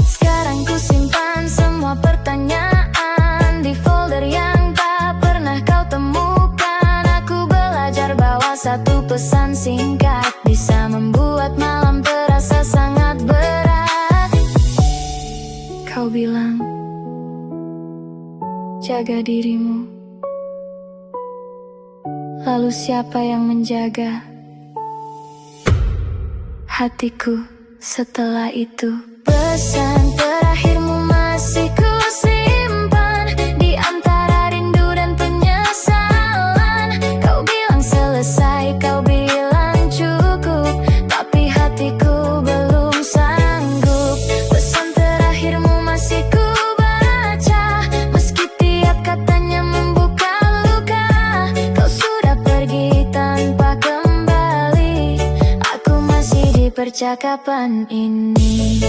Sekarang ku simpan semua pertanyaan di folder yang tak pernah kau temukan. Aku belajar bahwa satu pesan singkat bisa membuat malam terasa sangat berat. Kau bilang, jaga dirimu. Lalu siapa yang menjaga hatiku setelah itu? Pesan terakhirmu masih ku simpan di antara rindu dan penyesalan. Kau bilang selesai, kau bilang cukup, tapi hatiku belum sanggup. Pesan terakhirmu masih ku baca, meski tiap katanya membuka luka. Kau sudah pergi tanpa kembali, aku masih di percakapan ini.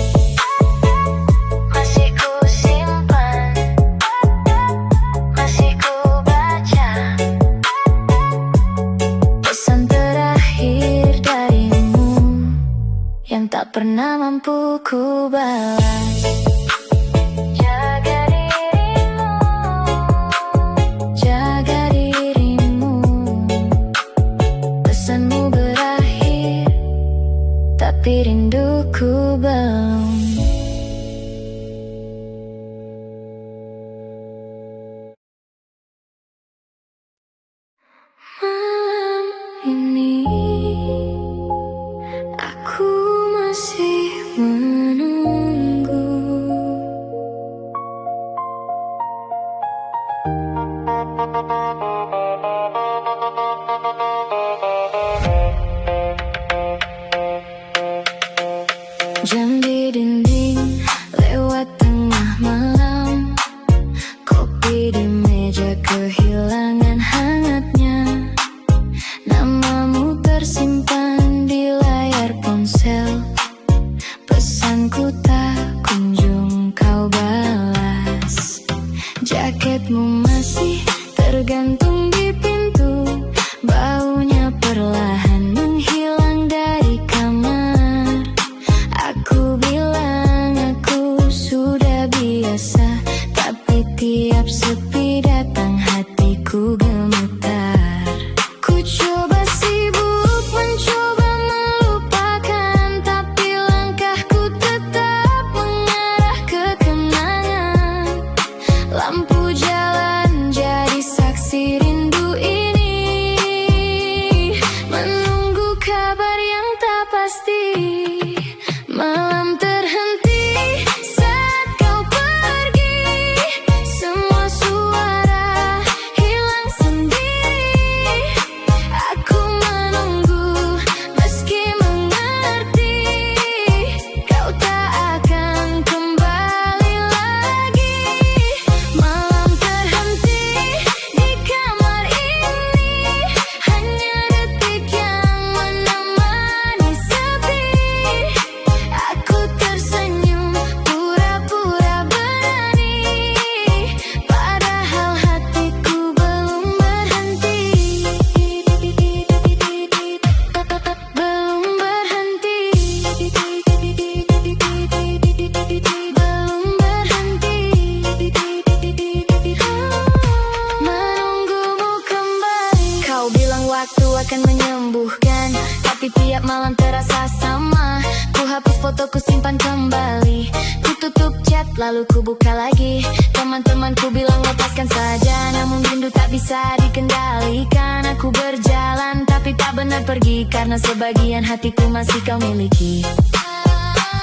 Masih ku simpan, masih ku baca pesan terakhir darimu yang tak pernah mampu ku balas. Jaga dirimu, jaga dirimu. Pesanmu berakhir, tapi rinduku belum. Malam ini aku masih menunggu. Jam di dinding lewat tengah malam, kopi di meja kehilangan hangatnya. Namamu tersimpan di layar ponsel, pesanku tak kunjung kau balas. Jaketmu masih tergantung di pintu, baunya perlahan menghilang dari kamar. Aku bilang aku sudah biasa fotoku simpan kembali. Ku tutup chat lalu ku buka lagi. Teman-temanku bilang lepaskan saja, namun rindu tak bisa dikendalikan. Aku berjalan tapi tak benar pergi, karena sebagian hatiku masih kau miliki.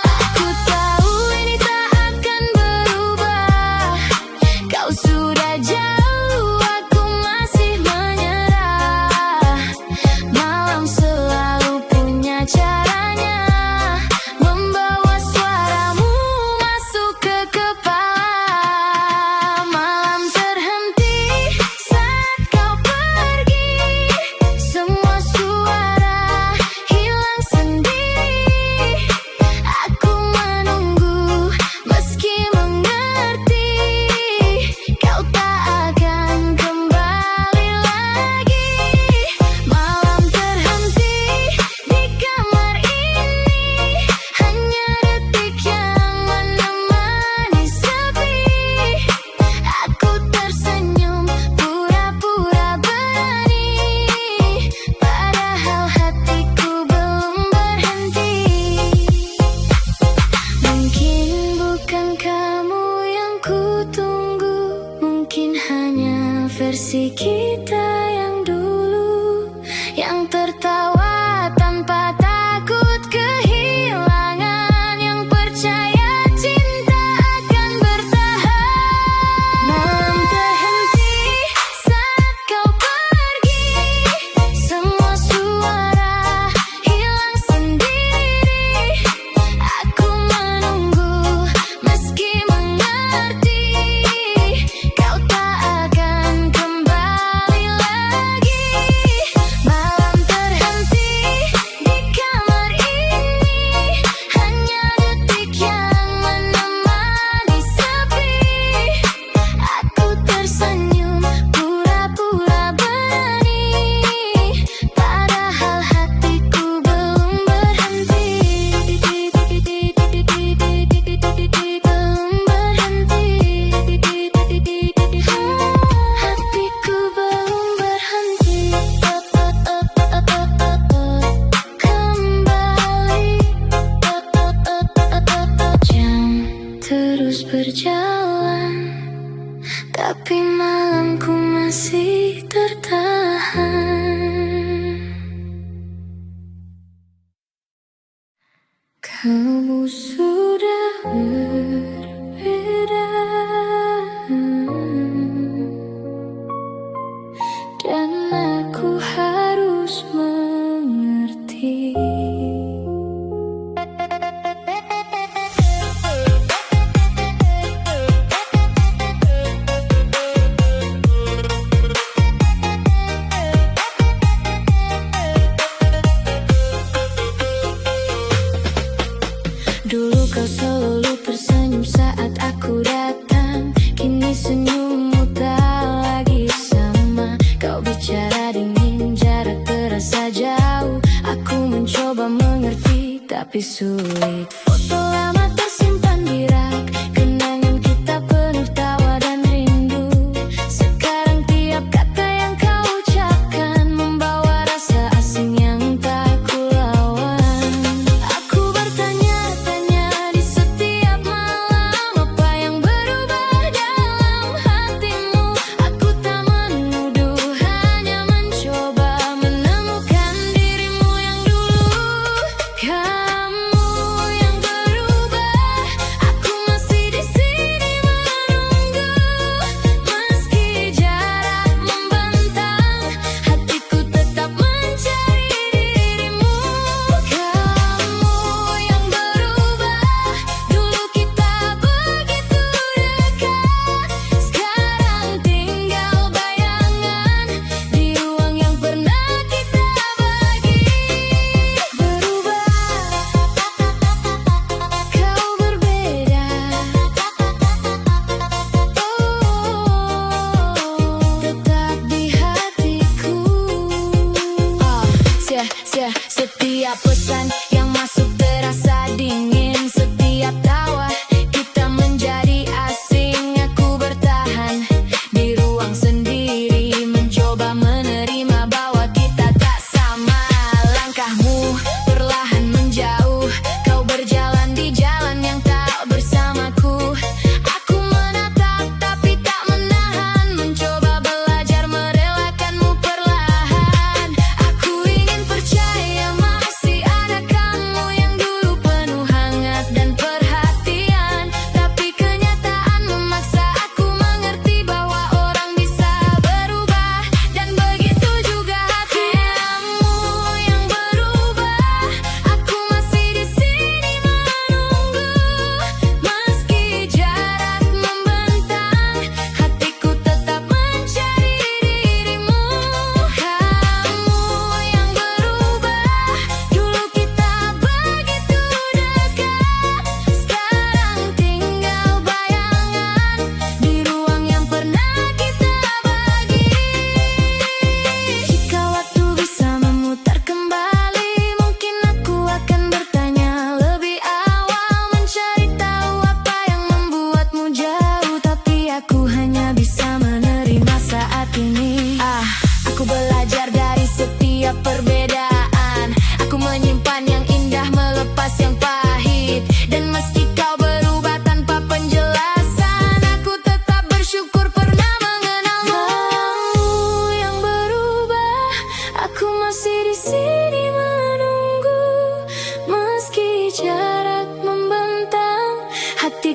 Aku tahu ini tak akan berubah. Kau sudah jauh, aku masih menyerah. Malam selalu punya caranya, membawa suaramu masuk ke kepala. Malam terhenti saat kau pergi, semua suara hilang sendiri. Aku menunggu meski mengerti kau tak akan kembali lagi. Malam terhenti di kamar ini, hanya detik yang menemani sepi. Aku tersenyum pura-pura berani, padahal hatiku belum berhenti. Mungkin bukan kamu yang kutunggu, mungkin hanya versi kita yang dulu, yang tertawa tanpa takut kehilangan, yang percaya cinta akan bertahan. Malam terhenti saat kau pergi, semua suara hilang sendiri. Aku menunggu meski mengerti kau tak akan kembali lagi. Malam terhenti di kamar ini, hanya detik yang menemani sepi. Aku tersenyum pura-pura berani, padahal hatiku belum berhenti. Belum berhenti. Hatiku belum berhenti. Kembali. Jam terus berjalan, tapi malamku masih tertahan. Kamu sudah berbeda, dan aku harus mengerti. Dulu kau selalu tersenyum saat aku datang, kini senyummu tak lagi sama. Kau bicara dingin, jarak terasa jauh. Aku mencoba mengerti, tapi sulit. Foto lama tersimpan di rak, kenangan kita penuh tawa dan rindu. Sekarang tiap kata yang kau ucapkan membawa rasa asing yang tak kulawan. Aku bertanya-tanya di setiap malam, apa yang berubah dalam hatimu. Aku tak menuduh, hanya mencoba menemukan dirimu yang dulu. Kamu yang berubah, aku masih di sini menunggu. Meski jarak membentang, hatiku tetap mencari dirimu. Kamu yang berubah, dulu kita begitu dekat. Sekarang tinggal bayangan di ruang yang pernah kita bagi. Berubah, kau berbeda. Tetap di hatiku. Setiap pesan yang masuk terasa dingin. Setiap tawa kita menjadi asing. Aku bertahan di ruang sendiri, mencoba menerima bahwa kita tak sama. Langkahmu perlahan menjauh, kau berjalan di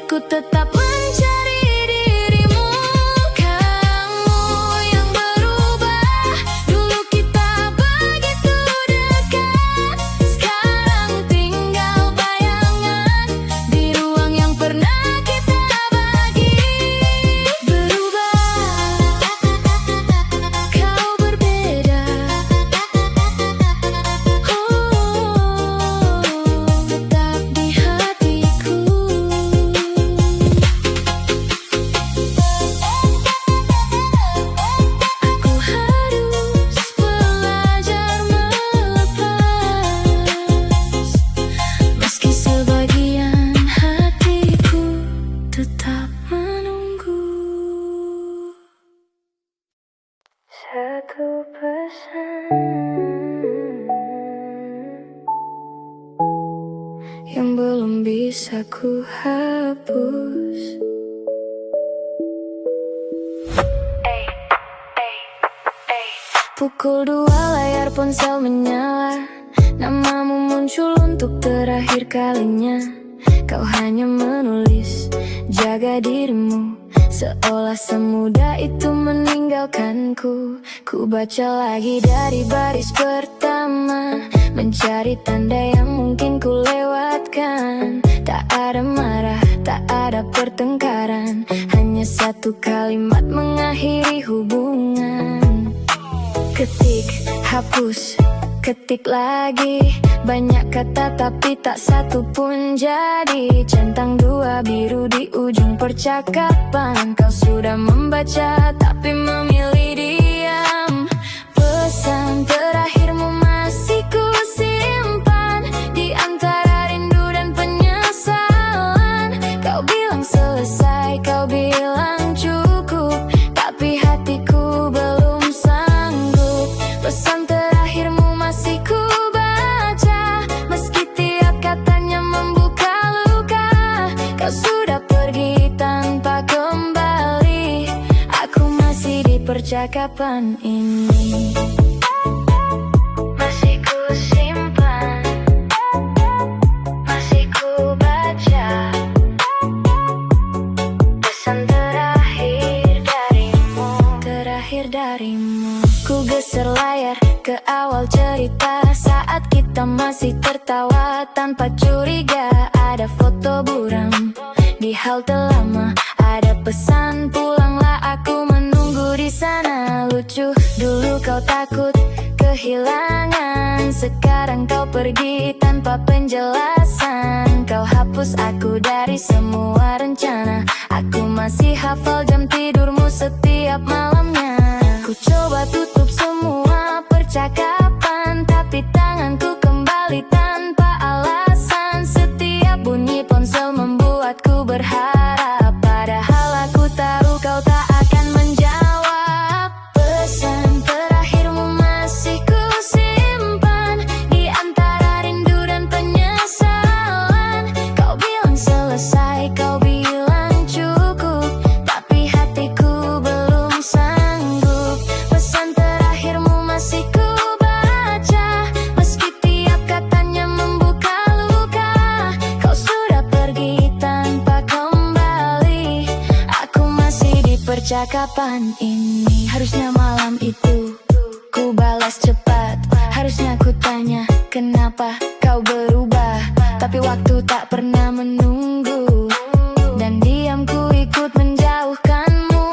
ku tetap mencari dirimu. Kamu yang berubah. Dulu kita begitu dekat, sekarang tinggal bayangan di ruang yang pernah kita bagi. Berubah, kau berbeda. Tetap di hatiku. Aku harus belajar melepas, meski sebagian hatiku tetap menunggu. Satu pesan yang belum bisa ku hapus. Pukul 2 layar ponsel menyala, namamu muncul untuk terakhir kalinya. Kau hanya menulis, jaga dirimu, seolah semudah itu meninggalkanku. Ku baca lagi dari baris pertama, mencari tanda yang mungkin ku lewatkan. Tak ada marah, tak ada pertengkaran, hanya satu kalimat mengakhiri hubungan. Ketik, hapus, ketik lagi. Banyak kata tapi tak satu pun jadi. Centang dua biru di ujung percakapan. Kau sudah membaca tapi memilih diam. Pesan terakhirmu masih ku simpan di antara rindu dan penyesalan. Kau bilang selesai, kau bilang cukup, tapi hatiku belum sanggup. Pesan terakhirmu masih ku baca, meski tiap katanya membuka luka. Kau sudah pergi tanpa kembali, aku masih di percakapan ini. Masih ku simpan, masih ku baca. Pesan terakhir darimu. Ku geser layar ke awal cerita, saat kita masih tertawa tanpa curiga. Ada foto buram di halte lama, ada pesan pulanglah, aku menunggu di sana. Lucu, dulu kau takut kehilangan, sekarang kau pergi tanpa penjelasan. Kau hapus aku dari semua rencana, aku masih hafal jam tidurmu setiap malamnya. Ku coba tutup semua percakapan, tapi tanganku kembali tanpa alasan. Setiap bunyi ponsel membuatku berharap, padahal aku tahu kau tak akan menjawab. Pesan terakhirmu masih ku simpan di antara rindu dan penyesalan. Kau bilang selesai, kau bilang cukup, tapi hatiku belum sanggup. Pesan terakhirmu masih ku baca, meski tiap katanya membuka luka. Kau sudah pergi tanpa kembali, aku masih di percakapan ini. Harusnya malam itu ku balas cepat, harusnya ku tanya kenapa kau berubah. Tapi waktu tak pernah menunggu, dan diamku ikut menjauhkanmu.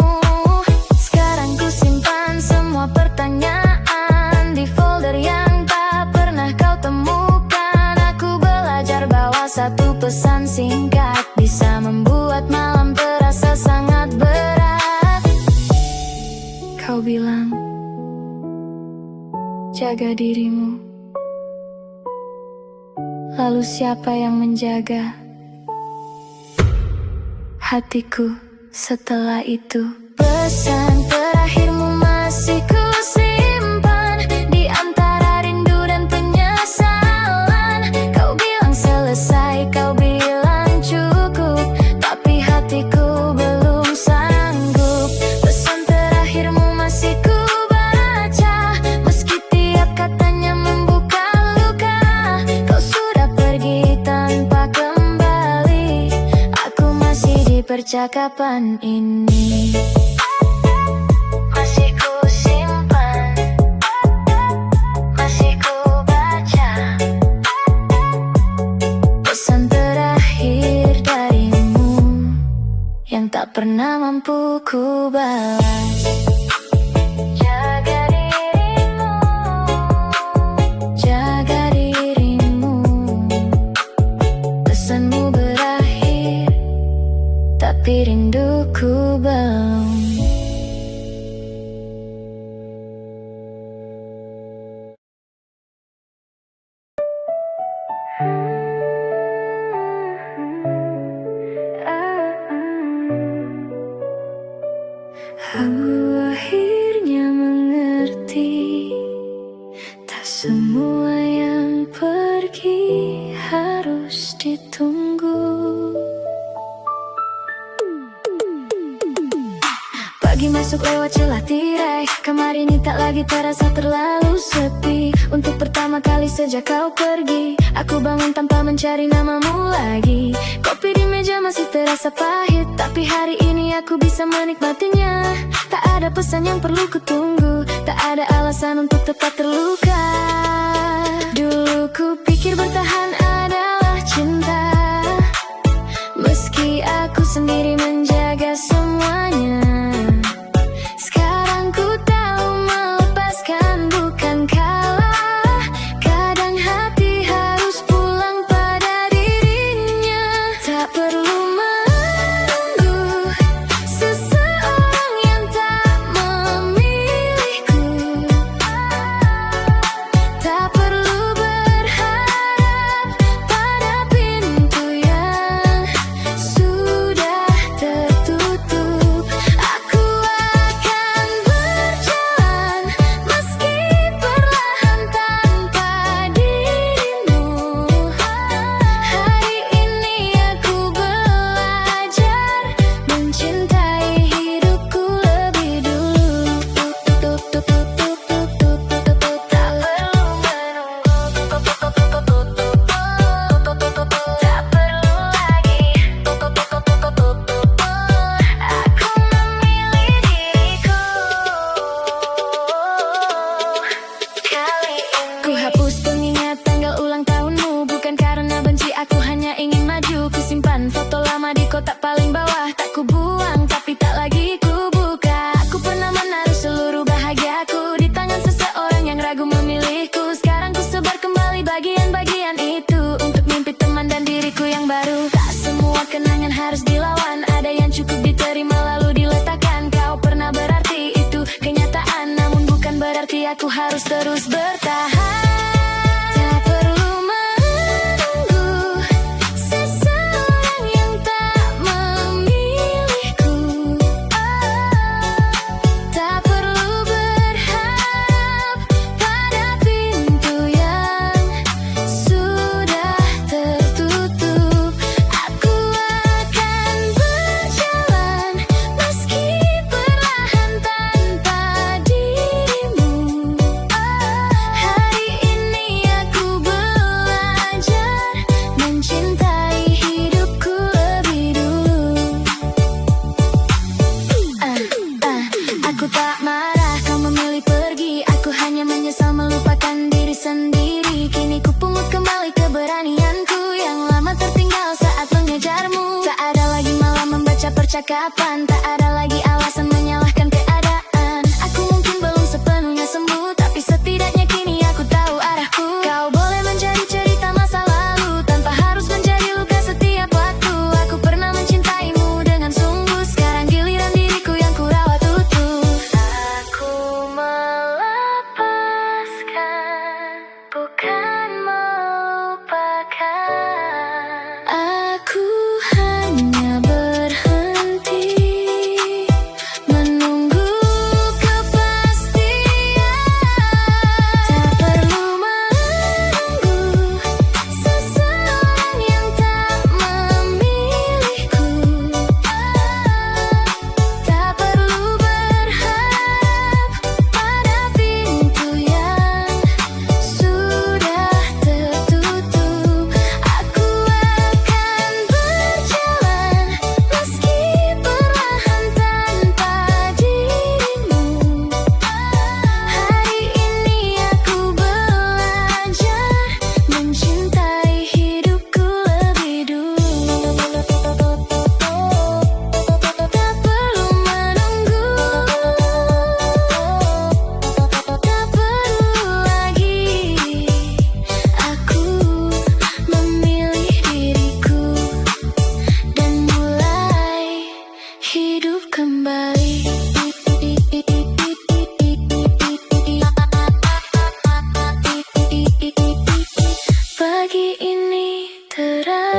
Sekarang ku simpan semua pertanyaan di folder yang tak pernah kau temukan. Aku belajar bahwa satu pesan singkat bisa membuat malam terasa sangat berat. Kau bilang, jaga dirimu. Lalu siapa yang menjaga hatiku setelah itu? Pesan terakhirmu masih ku simpan di antara rindu dan penyesalan. Kau bilang selesai, kau bilang cukup, tapi hatiku belum sanggup. Pesan terakhirmu masih ku baca, meski tiap katanya membuka luka. Kau sudah pergi tanpa kembali, aku masih percakapan ini. Masih ku simpan, masih ku baca pesan terakhir darimu yang tak pernah mampu ku balas. Jaga dirimu, jaga dirimu. Pesanmu berakhir, tapi rinduku belum. Aku akhirnya mengerti, tak semua yang pergi harus ditunggu. Pagi masuk lewat celah tirai, kamar ini tak lagi terasa terlalu sepi. Untuk pertama kali sejak kau pergi, aku bangun tanpa mencari namamu lagi. Kopi di meja masih terasa pahit, tapi hari ini aku bisa menikmatinya. Tak ada pesan yang perlu kutunggu, tak ada alasan untuk tetap terluka. Dulu ku pikir bertahan adalah cinta, meski aku sendiri menjaga semuanya. Sekarang ku tahu melepaskan bukan kalah. Kadang hati harus pulang pada dirinya. Tak perlu menunggu seseorang yang tak memilihku. Tak perlu berharap pada pintu yang sudah tertutup. Aku akan berjalan meski perlahan tanpa dirimu. Hari ini aku belajar mencintai hidupku lebih dulu. Tak perlu menunggu, tak perlu lagi. Aku memilih diriku kali ini. Ku hapus pengingat tanggal ulang tahunmu, bukan karena benci, aku hanya ingin maju. Ku simpan foto lama di kotak paling bawah, tak ku buang tapi tak lagi ku buka. Aku pernah menaruh seluruh bahagiaku di tangan seseorang yang ragu memilihku. Sekarang ku sebar kembali bagian-bagian itu untuk mimpi teman dan diriku yang baru. Tak semua kenangan harus dilawan, ada yang cukup diterima lalu diletakkan. Kau pernah berarti itu kenyataan, namun bukan berarti aku harus terus bertahan. Tak perlu menunggu seseorang yang tak memilihku. Tak perlu berharap pada pintu yang sudah tertutup. Aku akan berjalan meski perlahan tanpa dirimu. Hari ini aku belajar mencintai hidupku lebih dulu. Aku tak marah kau memilih pergi, aku hanya menyesal melupakan diri sendiri. Kini ku pungut kembali keberanianku yang lama tertinggal saat mengejarmu. Tak ada lagi malam membaca percakapan, tak ada lagi alasan menyalahkan keadaan. Aku mungkin belum sepenuhnya sembuh, tapi setidaknya kini aku tahu arahku. Kau boleh mencari cerita masa lalu tanpa harus menjadi luka setiap waktu. Aku pernah mencintaimu dengan sungguh, sekarang giliran diriku yang ku rawat utuh. Aku melepaskan, bukan melupakan. Aku hanya berhenti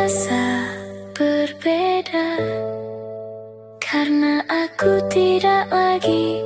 terasa berbeda, karena aku tidak lagi